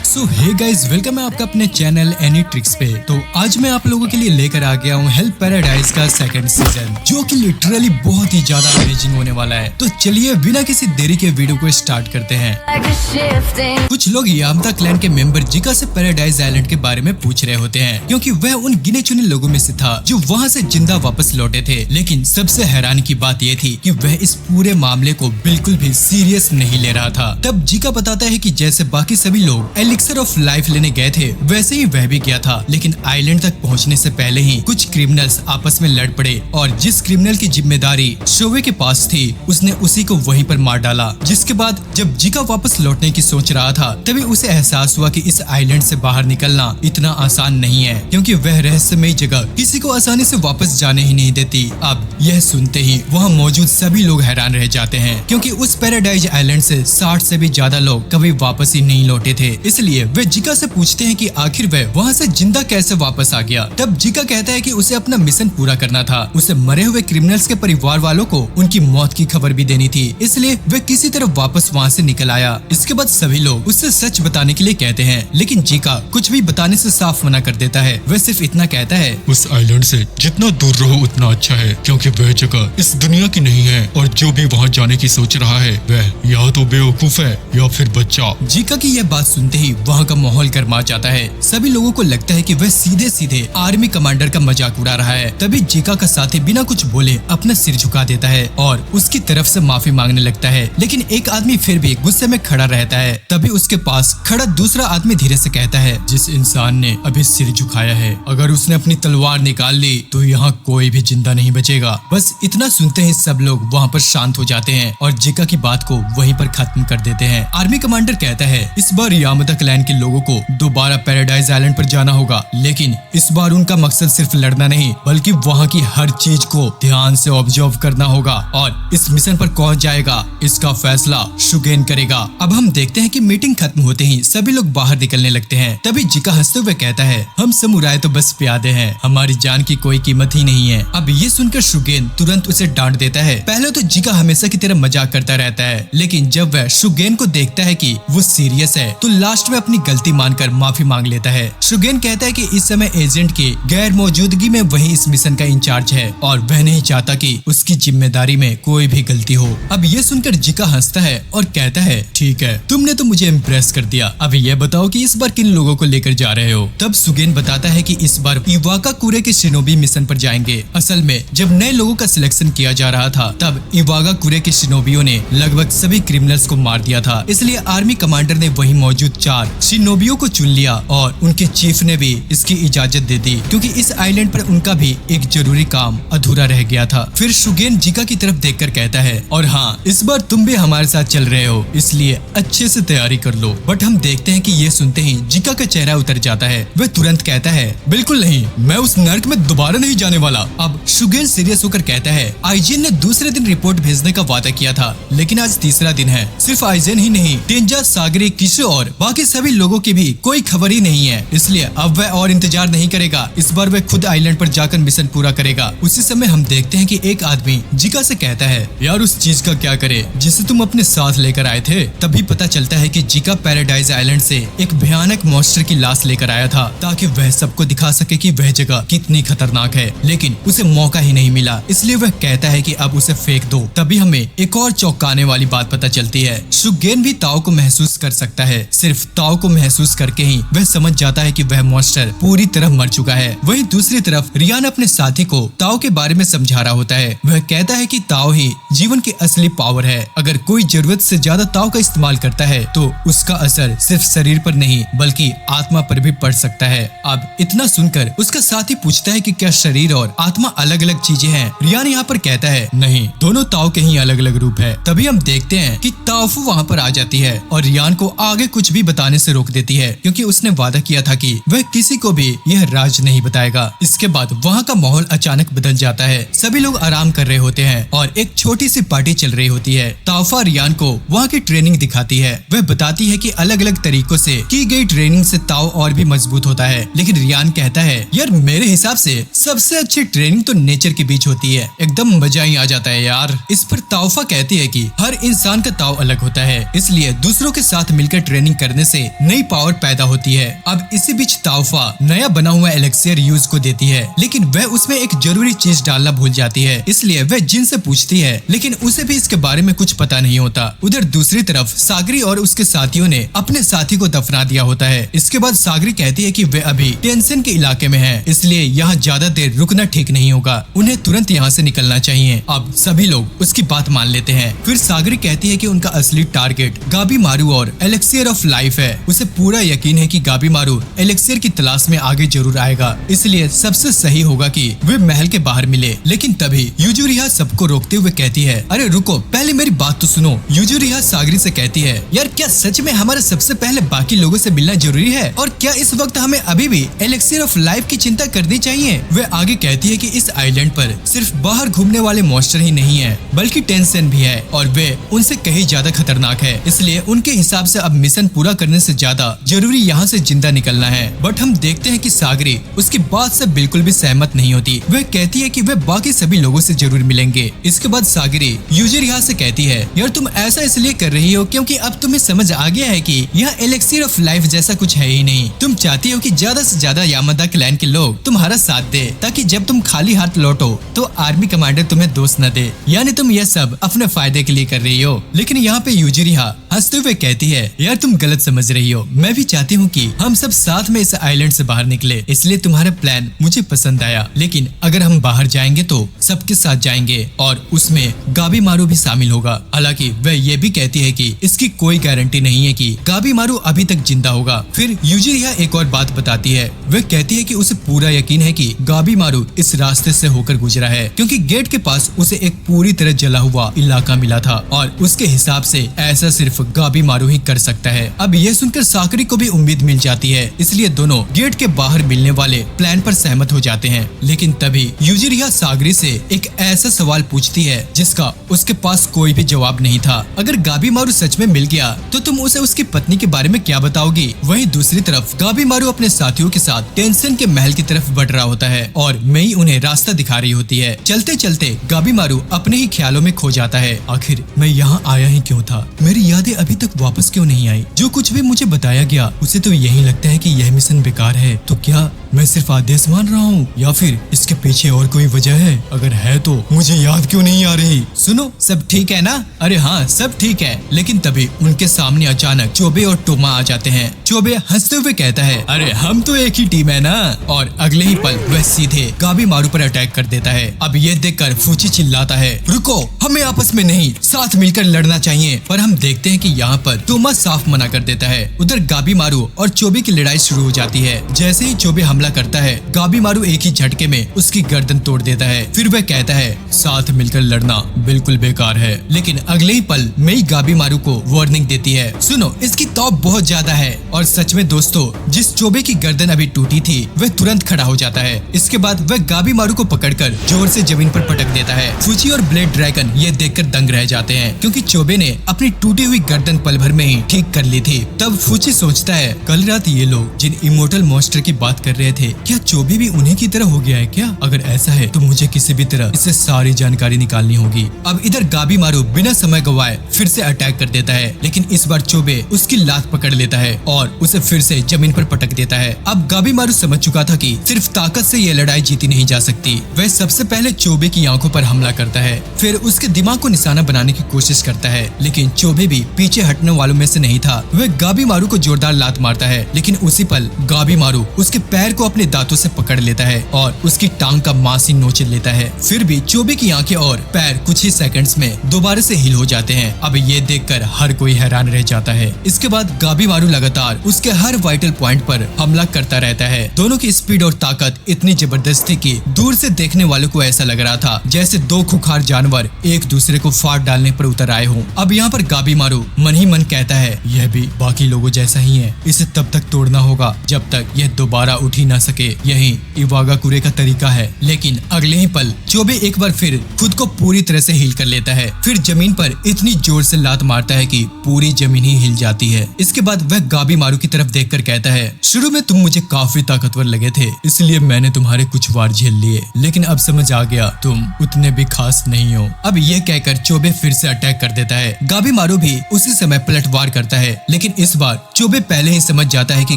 सो hey guys, welcome है आपका अपने चैनल एनी ट्रिक्स पे। तो आज मैं आप लोगों के लिए लेकर आ गया हूँ हेल्प पैराडाइज का सेकंड सीजन, जो कि लिटरली बहुत ही ज्यादा अमेजिंग होने वाला है। तो चलिए बिना किसी देरी के वीडियो को स्टार्ट करते हैं। कुछ लोग यामता क्लैन के मेंबर जिका से पैराडाइज आइलैंड के बारे में पूछ रहे होते हैं, क्योंकि वह उन गिने चुने लोगों में से था जो वहाँ से जिंदा वापस लौटे थे। लेकिन सबसे हैरान की बात यह थी कि वह इस पूरे मामले को बिल्कुल भी सीरियस नहीं ले रहा था। तब जिका बताता है कि जैसे बाकी सभी लोग एलिक्सर ऑफ लाइफ लेने गए थे, वैसे ही वह भी गया था। लेकिन आइलैंड तक पहुंचने से पहले ही कुछ क्रिमिनल्स आपस में लड़ पड़े और जिस क्रिमिनल की जिम्मेदारी शोवे के पास थी, उसने उसी को वहीं पर मार डाला। जिसके बाद जब जिका वापस लौटने की सोच रहा था, तभी उसे एहसास हुआ कि इस आइलैंड से बाहर निकलना इतना आसान नहीं है, क्योंकि वह रहस्यमयी जगह किसी को आसानी से वापस जाने ही नहीं देती। अब यह सुनते ही वहाँ मौजूद सभी लोग हैरान रह जाते हैं, क्योंकि उस पैराडाइज आइलैंड से 60 से भी ज्यादा लोग कभी वापस ही नहीं लौटे थे। इसलिए वे जिका से पूछते हैं कि आखिर वह वहाँ से जिंदा कैसे वापस आ गया। तब जिका कहता है कि उसे अपना मिशन पूरा करना था, उसे मरे हुए क्रिमिनल्स के परिवार वालों को उनकी मौत की खबर भी देनी थी, इसलिए वह किसी तरह वापस वहाँ से निकल आया। इसके बाद सभी लोग उससे सच बताने के लिए कहते हैं, लेकिन जिका कुछ भी बताने से साफ मना कर देता है। वह सिर्फ इतना कहता है, उस आइलैंड से जितना दूर रहो उतना अच्छा है, क्योंकि वह जगह इस दुनिया की नहीं है और जो भी वहाँ जाने की सोच रहा है वह या तो बेवकूफ है या फिर बच्चा। जिका की यह बात सुनते ही वहाँ का माहौल गर्मा जाता है। सभी लोगों को लगता है कि वह सीधे सीधे आर्मी कमांडर का मजाक उड़ा रहा है। तभी जिका का साथी बिना कुछ बोले अपना सिर झुका देता है और उसकी तरफ से माफी मांगने लगता है। लेकिन एक आदमी फिर भी गुस्से में खड़ा रहता है। तभी उसके पास खड़ा दूसरा आदमी धीरे से कहता है, जिस इंसान ने अभी सिर झुकाया है, अगर उसने अपनी तलवार निकाल ली तो यहाँ कोई भी जिंदा नहीं बचेगा। बस इतना सुनते ही सब लोग वहाँ पर शांत हो जाते हैं और जिका की बात को वहीं पर खत्म कर देते हैं। आर्मी कमांडर कहता है, इस बार यामता क्लैन के लोगों को दोबारा पैराडाइज आइलैंड पर जाना होगा, लेकिन इस बार उनका मकसद सिर्फ लड़ना नहीं, बल्कि वहाँ की हर चीज को ध्यान से ऑब्जर्व करना होगा और इस मिशन पर कौन जाएगा इसका फैसला शुगेन करेगा। अब हम देखते हैं कि मीटिंग खत्म होते ही सभी लोग बाहर निकलने लगते हैं। तभी जिका हंसते हुए कहता है, हम समुराय तो बस प्यादे हैं, हमारी जान की कोई कीमत ही नहीं है। अब ये सुनकर शुगेन तुरंत उसे डांट देता है। पहले तो जिका हमेशा की तरह मजाक करता रहता है, लेकिन जब वह शुगेन को देखता है कि वो सीरियस है, तो लास्ट में अपनी गलती मानकर माफी मांग लेता है। शुगेन कहता है कि इस समय एजेंट की गैर मौजूदगी में वही इस मिशन का इंचार्ज है और वह नहीं चाहता कि उसकी जिम्मेदारी में कोई भी गलती हो। अब ये सुनकर जिका हंसता है और कहता है, ठीक है, तुमने तो मुझे इम्प्रेस कर दिया। अब ये बताओ कि इस बार किन लोगों को लेकर जा रहे हो। तब शुगेन बताता है कि इस बार इवाका कुरे के शिनोबी मिशन पर जाएंगे। असल में जब नए लोगों का सिलेक्शन किया जा रहा था, तब इवाका कुरे के शिनोबियों ने लगभग सभी क्रिमिनल्स को मार दिया था। इसलिए आर्मी कमांडर ने वही मौजूद 4 शिनोबियों को चुन लिया और उनके चीफ ने भी इसकी इजाजत दे दी, क्योंकि इस आइलैंड पर उनका भी एक जरूरी काम अधूरा रह गया था। फिर शुगेन जिका की तरफ देखकर कहता है, और हाँ, इस बार तुम भी हमारे साथ चल रहे हो, इसलिए अच्छे से तैयारी कर लो। बट हम देखते हैं कि ये सुनते ही जिका का चेहरा उतर जाता है। वह तुरंत कहता है, बिल्कुल नहीं, मैं उस नर्क में दोबारा नहीं जाने वाला। अब शुगेन सीरियस होकर कहता है, आइजेन ने दूसरे दिन रिपोर्ट भेजने का वादा किया था, लेकिन आज तीसरा दिन है। सिर्फ आइजेन ही नहीं, टेंजा, सागरी, किशो और बाकी सभी लोगों की भी कोई खबर ही नहीं है। इसलिए अब वह और इंतजार नहीं करेगा, इस बार वह खुद आइलैंड पर जाकर मिशन पूरा करेगा। उसी समय हम देखते हैं कि एक आदमी जिका से कहता है, यार उस चीज का क्या करे जिसे तुम अपने साथ लेकर आए थे। तभी पता चलता है कि जिका पैराडाइज आइलैंड से एक भयानक मॉन्स्टर की लाश लेकर आया था, ताकि वह सबको दिखा सके कि वह जगह कितनी खतरनाक है। लेकिन उसे मौका ही नहीं मिला, इसलिए वह कहता है कि अब उसे फेंक दो। तभी हमें एक और चौंकाने वाली बात पता चलती है। शुगेन भी ताओ को महसूस कर सकता है। सिर्फ ताओ को महसूस करके ही वह समझ जाता है कि वह मॉन्स्टर पूरी तरह मर चुका है। वहीं दूसरी तरफ रियान अपने साथी को ताओ के बारे में समझा रहा होता है। वह कहता है कि ताओ ही जीवन की असली पावर है। अगर कोई जरूरत से ज्यादा ताओ का इस्तेमाल करता है तो उसका असर सिर्फ शरीर पर नहीं बल्कि आत्मा पर भी पड़ सकता है। अब इतना सुनकर उसका साथी पूछता है कि क्या शरीर और आत्मा अलग अलग चीजें हैं। रियान यहाँ पर कहता है, नहीं, दोनों ताओ के ही अलग अलग रूप है। तभी हम देखते हैं कि ताओफू वहाँ पर आ जाती है और रियान को आगे कुछ भी बताने से रोक देती है, क्योंकि उसने वादा किया था कि वह किसी को भी यह राज नहीं बताएगा। इसके बाद वहाँ का माहौल अचानक बदल जाता है। सभी लोग आराम कर रहे होते हैं और एक छोटी सी पार्टी चल रही होती है। ताओफा रियान को वहाँ की ट्रेनिंग दिखाती है। वह बताती है कि अलग अलग तरीकों से की गई ट्रेनिंग से ताओ और भी मजबूत होता है। लेकिन रियान कहता है, यार मेरे हिसाब से सबसे अच्छी ट्रेनिंग तो नेचर के बीच होती है, एकदम मजा ही आ जाता है यार। इस पर ताओफा कहती है कि हर इंसान का ताओ अलग होता है, इसलिए दूसरों के साथ मिलकर ट्रेनिंग करने से से नई पावर पैदा होती है। अब इसी बीच ताउफा नया बना हुआ एलेक्सियर यूज को देती है, लेकिन वह उसमें एक जरूरी चीज डालना भूल जाती है, इसलिए वह जिन से पूछती है, लेकिन उसे भी इसके बारे में कुछ पता नहीं होता। उधर दूसरी तरफ सागरी और उसके साथियों ने अपने साथी को दफना दिया होता है। इसके बाद सागरी कहती है कि वे अभी टेंशन के इलाके में है, इसलिए यहाँ ज्यादा देर रुकना ठीक नहीं होगा, उन्हें तुरंत यहाँ से निकलना चाहिए। अब सभी लोग उसकी बात मान लेते हैं। फिर सागरी कहती है कि उनका असली टारगेट गाबी मारू और एलेक्सियर ऑफ लाइफ है। उसे पूरा यकीन है कि गाबी मारू एलेक्सियर की तलाश में आगे जरूर आएगा, इसलिए सबसे सही होगा कि वे महल के बाहर मिले। लेकिन तभी यूजुरिहा सबको रोकते हुए कहती है, अरे रुको, पहले मेरी बात तो सुनो। यूजुरिहा सागरी से कहती है, यार क्या सच में हमारा सबसे पहले बाकी लोगों से मिलना जरूरी है? और क्या इस वक्त हमें अभी भी एलेक्सियर ऑफ लाइफ की चिंता करनी चाहिए? वे आगे कहती है कि इस आइलैंड पर सिर्फ बाहर घूमने वाले मॉन्स्टर ही नहीं है, बल्कि टेंशन भी है, और वे उनसे कहीं ज्यादा खतरनाक है। इसलिए उनके हिसाब से अब मिशन पूरा करने से ज्यादा जरूरी यहाँ से जिंदा निकलना है। बट हम देखते हैं कि सागरी उसकी बात से बिल्कुल भी सहमत नहीं होती। वह कहती है कि वे बाकी सभी लोगों से जरूर मिलेंगे। इसके बाद सागरी यूजुरिहा से कहती है, यार तुम ऐसा इसलिए कर रही हो क्योंकि अब तुम्हें समझ आ गया है कि यह एलेक्सियर ऑफ लाइफ जैसा कुछ है ही नहीं। तुम चाहती हो कि ज्यादा से ज्यादा यामादा क्लैन के लोग तुम्हारा साथ दे, ताकि जब तुम खाली हाथ लौटो तो आर्मी कमांडर तुम्हें दोस्त न दे। यानी तुम यह सब अपने फायदे के लिए कर रही हो। लेकिन यहाँ पे यूजुरिहा हंसते हुए कहती है, यार तुम गलत समझ रही हो। मैं भी चाहती हूँ कि हम सब साथ में इस आइलैंड से बाहर निकले, इसलिए तुम्हारा प्लान मुझे पसंद आया। लेकिन अगर हम बाहर जाएंगे तो सबके साथ जाएंगे और उसमें गाबी मारू भी शामिल होगा। हालांकि वह ये भी कहती है कि इसकी कोई गारंटी नहीं है कि गाबी मारू अभी तक जिंदा होगा। फिर यूजुरिहा एक और बात बताती है। वह कहती है कि उसे पूरा यकीन है कि गाबी मारू इस रास्ते से होकर गुजरा है, क्योंकि गेट के पास उसे एक पूरी तरह जला हुआ इलाका मिला था और उसके हिसाब से ऐसा सिर्फ गाबी मारू ही कर सकता है। अब यह सुनकर साकरी को भी उम्मीद मिल जाती है, इसलिए दोनों गेट के बाहर मिलने वाले प्लान पर सहमत हो जाते हैं। लेकिन तभी यूजुरिहा सागरी से एक ऐसा सवाल पूछती है जिसका उसके पास कोई भी जवाब नहीं था। अगर गाबी मारू सच में मिल गया तो तुम उसे उसकी पत्नी के बारे में क्या बताओगी? वहीं दूसरी तरफ गाबी मारू अपने साथियों के साथ टेंशन के महल की तरफ बढ़ रहा होता है और मई उन्हें रास्ता दिखा रही होती है। चलते चलते गाबी मारू अपने ही ख्यालों में खो जाता है। आखिर मैं यहाँ आया ही क्यों था? मेरी यादें अभी तक वापस क्यों नहीं आई? जो कुछ भी मुझे बताया गया उसे तो यही लगता है कि यह मिशन बेकार है। तो क्या मैं सिर्फ आदेश मान रहा हूँ या फिर इसके पीछे और कोई वजह है? अगर है तो मुझे याद क्यों नहीं आ रही? सुनो, सब ठीक है ना? अरे हाँ, सब ठीक है। लेकिन तभी उनके सामने अचानक चोबे और टोमा आ जाते हैं। चोबे हंसते हुए कहता है, अरे हम तो एक ही टीम है ना। और अगले ही पल वह सीधे गाबी मारू पर अटैक कर देता है। अब ये देखकर फूची चिल्लाता है, रुको, हमें आपस में नहीं, साथ मिलकर लड़ना चाहिए। पर हम देखते हैं कि यहाँ पर टोमा साफ मना कर देता है। उधर गाबी मारू और चोबे की लड़ाई शुरू हो जाती है। जैसे ही चोबे हमला करता है, गाबी मारू एक ही झटके में उसकी गर्दन तोड़ देता है। फिर वह कहता है, साथ मिलकर लड़ना बिल्कुल बेकार है। लेकिन अगले ही पल मई गाबी मारू को वार्निंग देती है, सुनो, इसकी तौब बहुत ज्यादा है। और सच में दोस्तों, जिस चोबे की गर्दन अभी टूटी थी वह तुरंत खड़ा हो जाता है। इसके बाद वह गाबी मारू को पकड़कर जोर से जमीन पर पटक देता है। फूची और ब्लेड ड्रैगन ये देखकर दंग रह जाते हैं, क्योंकि चोबे ने अपनी टूटी हुई गर्दन पल भर में ही ठीक कर ली थी। तब फूची सोचता है, कल रात ये लोग जिन इमोर्टल मॉन्स्टर की बात कर रहे थे, क्या चोबे भी उन्हीं की तरह हो गया है क्या? अगर ऐसा है तो मुझे किसी भी तरह इससे सारी जानकारी निकालनी होगी। अब इधर गाबी मारू बिना समय गवाए फिर से अटैक कर देता है, लेकिन इस बार चोबे उसकी लात पकड़ लेता है और उसे फिर से जमीन पर पटक देता है। अब गाबी मारू समझ चुका था कि सिर्फ ताकत से ये लड़ाई जीती नहीं जा सकती। वह सबसे पहले चोबे की आंखों पर हमला करता है, फिर उसके दिमाग को निशाना बनाने की कोशिश करता है। लेकिन चोबे भी पीछे हटने वालों में से नहीं था। वह गाबी मारू को जोरदार लात मारता है, लेकिन उसी पल गाबी मारू उसके पैर को अपने दांतों से पकड़ लेता है और उसकी टांग का मांस ही नोच लेता है। फिर भी चोबे की आंखें और पैर कुछ ही सेकंड्स में दोबारा से हिल हो जाते हैं। अब ये देखकर हर कोई हैरान रह जाता है। इसके बाद गाबी मारू लगातार उसके हर वाइटल पॉइंट पर हमला करता रहता है। दोनों की स्पीड और ताकत इतनी जबरदस्त थी कि दूर से देखने वालों को ऐसा लग रहा था जैसे दो खुखार जानवर एक दूसरे को फाड़ डालने पर उतर आए हों। अब यहाँ पर गाबी मारू मन ही मन कहता है, यह भी बाकी लोगों जैसा ही है, इसे तब तक तोड़ना होगा जब तक यह दोबारा उठ ही ना सके। यही इवागाकुरे का तरीका है। लेकिन अगले ही पल चोबे एक बार फिर खुद को पूरी तरह से हील कर लेता है। फिर जमीन पर इतनी जोर से लात मारता है कि पूरी जमीन ही हिल जाती है। इसके बाद वह गाबीमारू की तरफ देखकर कहता है, शुरू में तुम मुझे काफी ताकतवर लगे थे, इसलिए मैंने तुम्हारे कुछ वार झेल लिए, लेकिन अब समझ आ गया तुम उतने भी खास नहीं हो। अब यह कहकर चोबे फिर से अटैक कर देता है। गाबीमारू भी उसी समय पलटवार करता है, लेकिन इस बार चोबे पहले ही समझ जाता है कि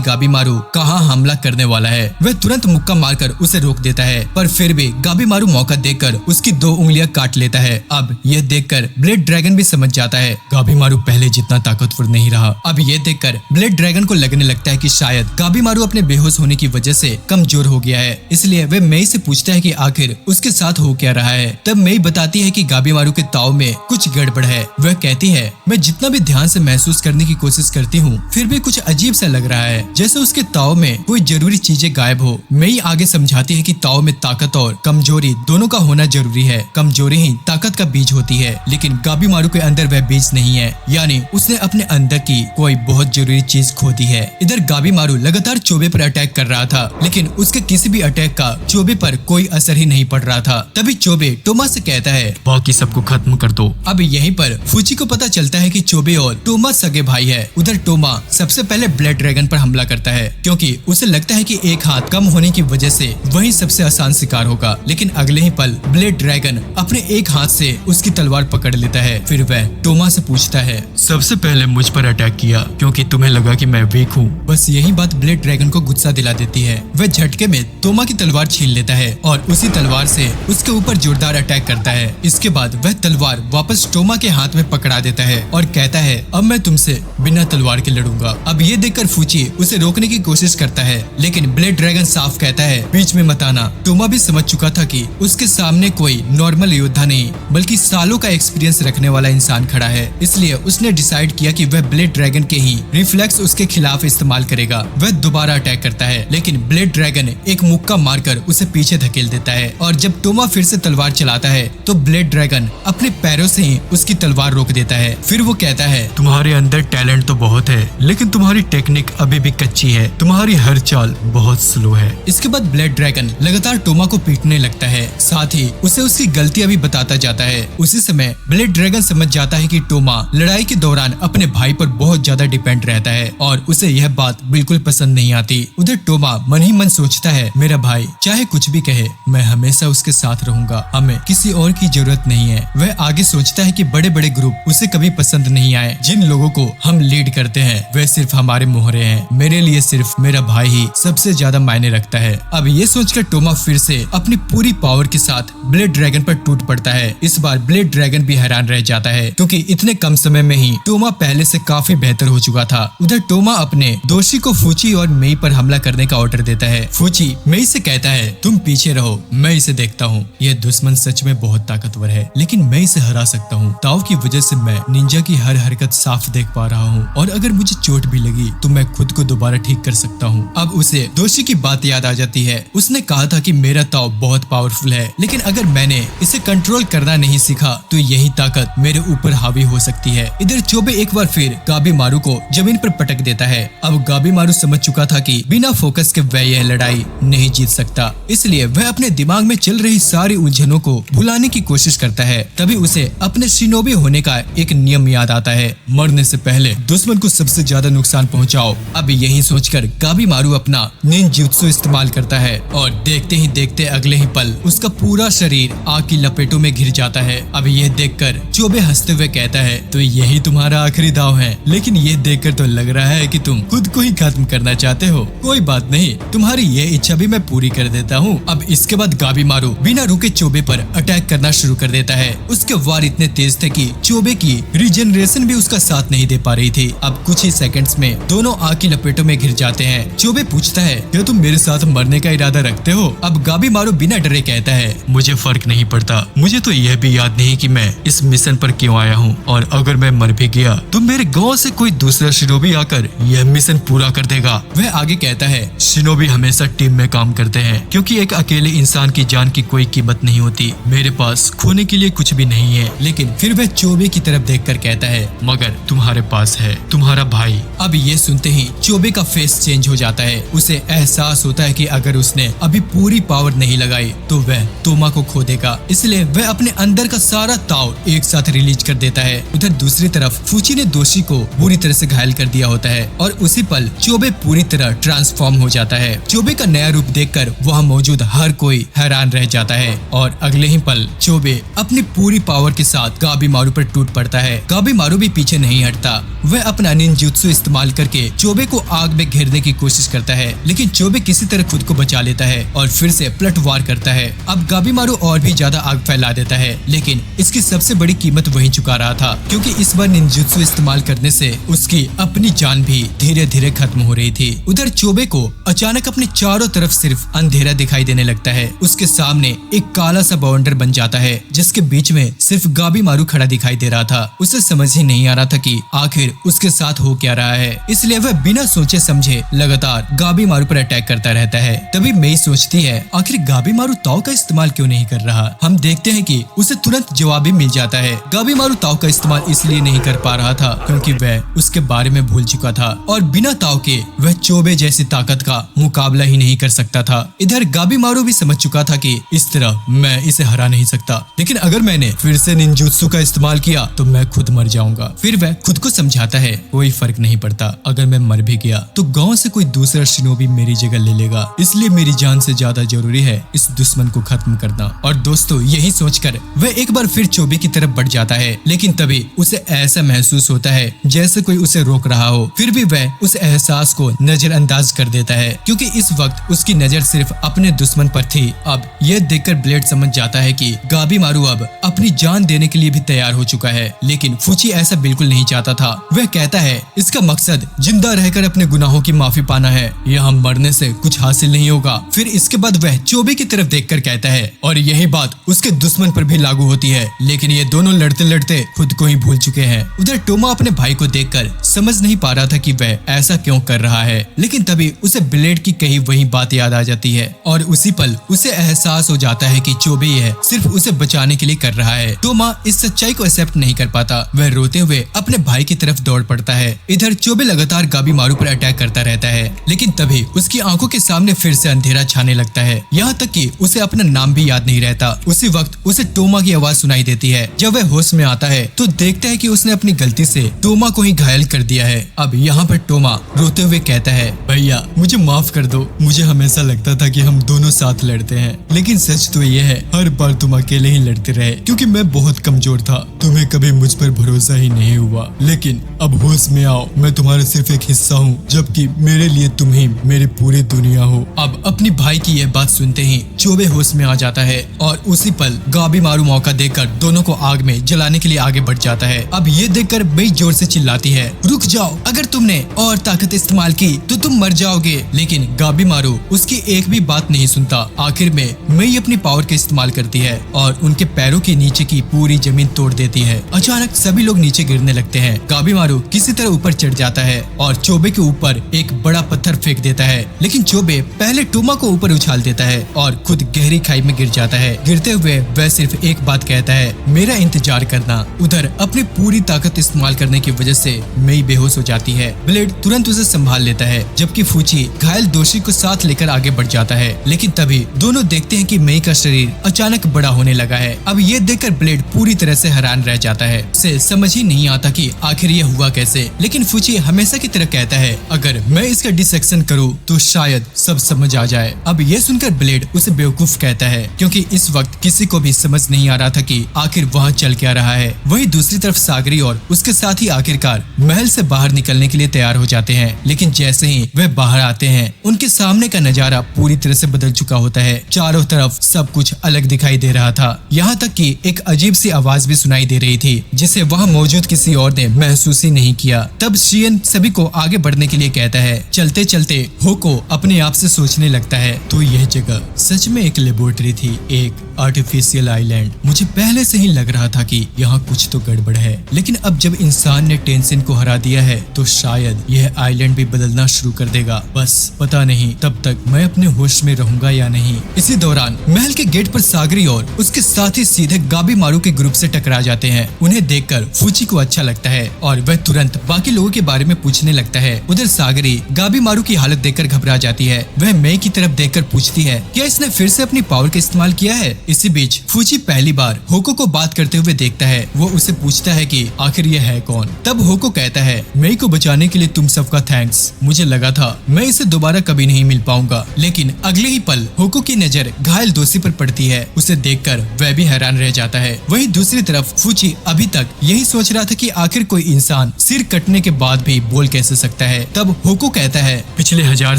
गाबीमारू कहाँ हमला करने वाला है। वह तुरंत मुक्का मारकर उसे रोक देता है, पर फिर भी गाबीमारू मौका देखकर उसकी 2 उंगलियां काट लेता है। अब यह देखकर ब्लेड ड्रैगन भी समझ जाता है गाबीमारू पहले जितना ताकतवर नहीं रहा। अब यह देखकर ब्लेड ड्रैगन को लगने लगता है कि शायद गाबीमारू अपने बेहोश होने की वजह से कमजोर हो गया है। इसलिए वह मेई से पूछता है कि आखिर उसके साथ हो क्या रहा है। तब मेई बताती है कि गाबीमारू के ताव में कुछ गड़बड़ है। वह कहती है, मैं जितना भी ध्यान से महसूस करने की कोशिश करती हूँ, फिर भी कुछ अजीब सा लग रहा है, जैसे उसके ताव में कोई जरूरी चीजें गायब हो। मेई आगे समझाती है कि ताव में ताकत और कमजोरी दोनों का होना जरूरी है। कमजोरी ही ताकत का बीज होती है, लेकिन गाबीमारू के अंदर वह बीज नहीं है, यानी उसने अपने अंदर की कोई बहुत जरूरी चीज खो दी है। इधर गाबीमारू लगातार चोबे पर अटैक कर रहा था, लेकिन उसके किसी भी अटैक का चोबे पर कोई असर ही नहीं पड़ रहा था। तभी चोबे टोमा से कहता है, बाकी सबको खत्म कर दो। अब यहीं पर फूची को पता चलता है कि चोबे और टोमा सगे भाई है। उधर टोमा सबसे पहले ब्लेड ड्रैगन पर हमला करता है, क्योंकि उसे लगता है कि एक हाथ कम होने की वजह से वही सबसे आसान शिकार होगा। लेकिन अगले ही पल ब्लेड ड्रैगन अपने एक हाथ से उसकी तलवार पकड़ लेता है। फिर वह टोमा से पूछता है, सबसे पहले मुझ पर अटैक किया क्योंकि तुम्हें लगा कि मैं वीक हूँ। बस यही बात ब्लेड ड्रैगन को गुस्सा दिला देती है। वह झटके में टोमा की तलवार छीन लेता है और उसी तलवार से उसके ऊपर जोरदार अटैक करता है। इसके बाद वह तलवार वापस टोमा के हाथ में पकड़ा देता है और कहता है, अब मैं तुमसे बिना तलवार के लड़ूंगा। अब ये देखकर फूची उसे रोकने की कोशिश करता है, लेकिन ब्लेड ड्रैगन साफ कहता है, बीच में मत आना। टोमा भी समझ चुका था कि उसके सामने कोई नॉर्मल योद्धा नहीं, बल्कि सालों का एक्सपीरियंस रखने वाला इंसान खड़ा है। इसलिए उसने डिसाइड किया कि वह ब्लेड ड्रैगन के ही रिफ्लेक्स उसके खिलाफ इस्तेमाल करेगा। वह दोबारा अटैक करता है, लेकिन ब्लेड ड्रैगन एक मुक्का मारकर उसे पीछे धकेल देता है। और जब टोमा फिर से तलवार चलाता है तो ब्लेड ड्रैगन अपने पैरों से ही उसकी तलवार रोक देता है। फिर वो कहता है, तुम्हारे अंदर टैलेंट तो बहुत है, लेकिन तुम्हारी टेक्निक अभी भी कच्ची है। तुम्हारी हर चाल बहुत स्लो है। इसके बाद ब्लेड ड्रैगन लगातार टोमा को पीटने लगता है, साथ ही उसे उसकी गलतियां भी बताता जाता है। उसी समय ब्लेड ड्रैगन समझ जाता है कि टोमा लड़ाई के दौरान अपने भाई पर बहुत ज्यादा डिपेंड रहता है और उसे यह बात बिल्कुल पसंद नहीं आती। उधर टोमा मन ही मन सोचता है, मेरा भाई चाहे कुछ भी कहे, मैं हमेशा उसके साथ रहूंगा, हमें किसी और की जरूरत नहीं है। वह आगे सोचता है कि बड़े बड़े ग्रुप उसे कभी पसंद नहीं आए। जिन लोगों को हम लीड करते हैं वे सिर्फ हमारे मोहरे हैं। मेरे लिए सिर्फ मेरा भाई ही सबसे ज्यादा मायने रखता है। अब ये सोचकर टोमा फिर से अपनी पूरी पावर के साथ ब्लेड ड्रैगन पर टूट पड़ता है। इस बार ब्लेड ड्रैगन भी हैरान रह जाता है, क्योंकि इतने कम समय में ही टोमा पहले से काफी बेहतर हो चुका था। उधर टोमा अपने दोषी को फूची और मेई पर हमला करने का ऑर्डर देता है। फूची मेई से कहता है, तुम पीछे रहो, मैं इसे देखता हूँ। यह दुश्मन सच में बहुत ताकतवर है, लेकिन मैं इसे हरा सकता हूँ। ताव की वजह से मैं निंजा की हर हरकत साफ देख पा रहा हूँ, और अगर मुझे चोट भी लगी तो मैं खुद को दोबारा ठीक कर सकता हूँ। अब उसे दोषी की बात याद आ जाती है। उसने कहा था कि मेरा ताव बहुत पावरफुल है, लेकिन अगर मैंने इसे कंट्रोल करना नहीं सीखा तो यही ताकत मेरे ऊपर हावी हो सकती है। इधर चोबे एक बार फिर गाबीमारू को जमीन पर पटक देता है। अब गाबीमारू समझ चुका था कि बिना फोकस के वह यह लड़ाई नहीं जीत सकता, इसलिए वह अपने दिमाग में चल रही सारी उलझनों को भुलाने की कोशिश करता है। तभी उसे अपने शिनोबी होने का एक नियम याद आता है, मरने से पहले दुश्मन को सबसे ज्यादा नुकसान पहुंचाओ। अब यही सोचकर गाबीमारू अपना निंजुत्सु इस्तेमाल करता है और देखते ही देखते अगले ही पल उसका पूरा शरीर आग की लपेटों में घिर जाता है। अब यह देखकर चोबे हंसते हुए कहता है, तो यही तुम्हारा आखिरी दाव है, लेकिन यह देखकर तो लग रहा है कि तुम खुद को ही खत्म करना चाहते हो। कोई बात नहीं, तुम्हारी यह इच्छा भी मैं पूरी कर देता हूँ। अब इसके बाद गाबीमारू बिना रुके चोबे पर अटैक करना शुरू कर देता है। उसके वार इतने तेज थे कि चोबे की रिजेनरेशन भी उसका साथ नहीं दे पा रही थी। अब कुछ ही सेकंड्स में दोनों आग की लपेटों में घिर जाते हैं। चोबे पूछता है, क्या तुम मेरे साथ मरने का इरादा रखते हो? अब गाबीमारू बिना डरे कहता है, मुझे फर्क नहीं पड़ता, मुझे तो यह भी याद नहीं कि मैं इस मिशन पर क्यों आया हूँ, और अगर मैं मर भी गया तो मेरे गांव से कोई दूसरा शिनोबी आकर यह मिशन पूरा कर देगा। वह आगे कहता है, शिनोबी हमेशा टीम में काम करते हैं, क्योंकि एक अकेले इंसान की जान की कोई कीमत नहीं होती। मेरे पास खोने के लिए कुछ भी नहीं है। लेकिन फिर वह चोबे की तरफ देखकर कहता है, मगर तुम्हारे पास है तुम्हारा भाई। अब ये सुनते ही चोबे का फेस चेंज हो जाता है। उसे एहसास होता है कि अगर उसने अभी पूरी पावर नहीं लगाई तो वह तोमा को खो देगा। इसलिए वह अपने अंदर का सारा ताव एक साथ रिलीज कर देता है। उधर दूसरी तरफ फूची ने दोषी को बुरी तरह से घायल कर दिया होता है और उसी पल चोबे पूरी तरह ट्रांसफॉर्म हो जाता है। चोबे का नया रूप देखकर वहाँ मौजूद हर कोई हैरान रह जाता है और अगले ही पल चोबे अपनी पूरी पावर के साथ गाबीमारू पर टूट पड़ता है। गाबीमारू भी पीछे नहीं हटता। वह अपना निंजुत्सु इस्तेमाल करके चोबे को आग में घेरने की कोशिश करता है, लेकिन चोबे किसी तरह खुद को बचा लेता है और फिर से पलटवार करता है। अब गाबीमारू और भी ज्यादा आग फैला देता है, लेकिन इसकी सबसे बड़ी कीमत वही चुका रहा था, क्योंकि इस बार निंजुत्सु इस्तेमाल करने से उसकी अपनी जान भी धीरे धीरे खत्म हो रही थी। उधर चोबे को अचानक अपने चारों तरफ सिर्फ अंधेरा दिखाई देने लगता है। उसके सामने एक काला सा बाउंडर बन जाता है जिसके बीच में सिर्फ गाबीमारू खड़ा दिखाई दे रहा था। उसे समझ ही नहीं आ रहा था कि आखिर उसके साथ हो क्या रहा है, इसलिए वह बिना सोचे समझे लगातार गाबीमारू पर अटैक करता रहता है। तभी मेई सोचती है आखिर गाबीमारू ताव का इस्तेमाल क्यों नहीं कर रहा। हम देखते हैं कि उसे तुरंत जवाब भी मिल जाता है। गाबीमारू ताव का इस्तेमाल इसलिए नहीं कर पा रहा था क्योंकि वह उसके बारे में भूल चुका था और बिना ताव के वह चोबे जैसी ताकत का मुकाबला ही नहीं कर सकता था। इधर गाबीमारू भी समझ चुका था कि इस तरह मैं इसे हरा नहीं सकता, लेकिन अगर मैंने फिर से निंजुत्सु का इस्तेमाल किया तो मैं खुद मर जाऊंगा। फिर वह खुद को समझाता है कोई फर्क नहीं पड़ता, अगर मैं मर भी गया तो गांव से कोई दूसरा शिनोबी मेरी जगह ले लेगा, इसलिए मेरी जान से ज्यादा जरूरी है इस दुश्मन को खत्म करना। और दोस्तों यही सोचकर वह एक बार फिर चोबे की तरफ बढ़ जाता है, लेकिन तभी उसे ऐसा महसूस होता है जैसे कोई उसे रोक रहा हो। फिर भी वह उस एहसास को नजरअंदाज कर देता है क्योंकि इस वक्त उसकी नजर सिर्फ अपने दुश्मन पर थी। अब यह देखकर ब्लेड समझ जाता है कि गाबीमारू अब अपनी जान देने के लिए भी तैयार हो चुका है, लेकिन फूची ऐसा बिल्कुल नहीं चाहता था। वह कहता है इसका मकसद जिंदा रहकर अपने गुनाहों की माफी पाना है, यहाँ मरने से कुछ हासिल नहीं होगा। फिर इसके बाद वह चोबे की तरफ देखकर कहता है और यही बात उसके दुश्मन पर भी लागू होती है, लेकिन ये दोनों लड़ते लड़ते खुद को ही भूल चुके हैं। उधर टोमा अपने भाई को देखकर समझ नहीं पा रहा था कि वह ऐसा क्यों कर रहा है, लेकिन तभी उसे ब्लेड की कही वही बात याद आ जाती है और उसी पल उसे एहसास हो जाता है कि चोबे यह सिर्फ उसे बचाने के लिए कर रहा है। टोमा इस सच्चाई को एक्सेप्ट नहीं कर पाता। वह रोते हुए अपने भाई की तरफ दौड़ पड़ता है। इधर चोबे लगातार गाबीमारू पर अटैक करता रहता है, लेकिन तभी उसकी आंखों के सामने फिर से अंधेरा छाने लगता है, यहाँ तक कि उसे अपना नाम भी याद नहीं रहता। उसी वक्त उसे टोमा की आवाज सुनाई देती है। जब वह होश में आता है तो देखता है कि उसने अपनी गलती से टोमा को ही घायल कर दिया है। अब यहाँ पर टोमा रोते हुए कहता है भैया मुझे माफ कर दो, मुझे हमेशा लगता था कि हम दोनों साथ लड़ते हैं, लेकिन सच तो यह है हर बार तुम अकेले ही लड़ते रहे क्योंकि मैं बहुत कमजोर था। तुम्हें कभी मुझ पर भरोसा ही नहीं हुआ, लेकिन अब होश में आओ, मैं तुम्हारा सिर्फ एक हिस्सा हूँ, जबकि मेरे लिए तुम ही मेरी पूरी दुनिया हो। अब अपनी भाई की यह बात सुनते ही चोबे होश में आ जाता है और उसी पल गाबीमारू मौका देकर दोनों को आग में जलाने के लिए आगे बढ़ जाता है। अब ये देखकर मेई जोर से चिल्लाती है रुक जाओ, अगर तुमने और ताकत इस्तेमाल की तो तुम मर जाओगे, लेकिन गाबीमारू उसकी एक भी बात नहीं सुनता। आखिर में मेई अपनी पावर का इस्तेमाल करती है और उनके पैरों के नीचे की पूरी जमीन तोड़ देती है। अचानक सभी लोग नीचे गिरने लगते हैं। गाबीमारू किसी तरह ऊपर चढ़ जाता है और चोबे के ऊपर एक बड़ा पत्थर फेंक देता है, लेकिन चोबे पहले टोमा को ऊपर उछाल देता है और खुद गहरी खाई में गिर जाता है। गिरते हुए वह सिर्फ एक बात कहता है मेरा इंतजार करना। उधर अपनी पूरी ताकत इस्तेमाल करने की वजह से मेई बेहोश हो जाती है। ब्लेड तुरंत उसे संभाल लेता है, जबकि फूची घायल दोषी को साथ लेकर आगे बढ़ जाता है। लेकिन तभी दोनों देखते हैं कि मेई का शरीर अचानक बड़ा होने लगा है। अब ये देखकर ब्लेड पूरी तरह से हैरान रह जाता है। उसे समझ ही नहीं आता कि आखिर ये हुआ कैसे, लेकिन फूची हमेशा की तरह कहता है अगर मैं इसका डिसेक्शन करूँ तो शायद सब समझ आ जाए। अब ये सुनकर ब्लेड उसे बेवकूफ कहता है, क्योंकि इस वक्त किसी को भी समझ नहीं आ रहा था कि आखिर वहाँ चल क्या रहा है। वहीं दूसरी तरफ सागरी और उसके साथी आखिरकार महल से बाहर निकलने के लिए तैयार हो जाते हैं, लेकिन जैसे ही वह बाहर आते हैं उनके सामने का नजारा पूरी तरह से बदल चुका होता है। चारों तरफ सब कुछ अलग दिखाई दे रहा था, यहाँ तक कि एक अजीब सी आवाज भी सुनाई दे रही थी जिसे वहाँ मौजूद किसी और ने महसूस ही नहीं किया। तब शियन सभी को आगे बढ़ने के लिए कहता है। चलते चलते होको अपने आप से सोचने लगता है तो यह जगह सच में एक लेबोरेटरी थी, एक आर्टिफिशियल आइलैंड। मुझे पहले से ही लग रहा था कि यहाँ कुछ तो गड़बड़ है, लेकिन अब जब इंसान ने टेंशन को हरा दिया है तो शायद यह आइलैंड भी बदलना शुरू कर देगा, बस पता नहीं तब तक मैं अपने होश में रहूंगा या नहीं। इसी दौरान महल के गेट पर सागरी और उसके साथी सीधे गाबी मारू के ग्रुप से टकरा जाते हैं। उन्हें देखकर फूची को अच्छा लगता है और वह तुरंत बाकी लोगों के बारे में पूछने लगता है। उधर सागरी गाबी मारू की हालत देखकर घबरा जाती है। वह मई की तरफ देखकर पूछती है, क्या इसने फिर से अपनी पावर का इस्तेमाल किया है? इसी बीच फूची पहली बार होको को बात करते हुए देखता है। वो उसे पूछता है कि आखिर ये है कौन? तब होको कहता है, मई को बचाने के लिए तुम सबका थैंक्स। मुझे लगा था मैं इसे दोबारा कभी नहीं मिल पाऊंगा। लेकिन अगले ही पल होको की नजर घायल दोषी पर पड़ती है। उसे देखकर वह भी हैरान रह जाता है। वहीं दूसरी तरफ फूची अभी तक यही सोच रहा था कि आखिर कोई इंसान सिर कटने के बाद भी बोल कैसे सकता है। तब होको कहता है, पिछले 1000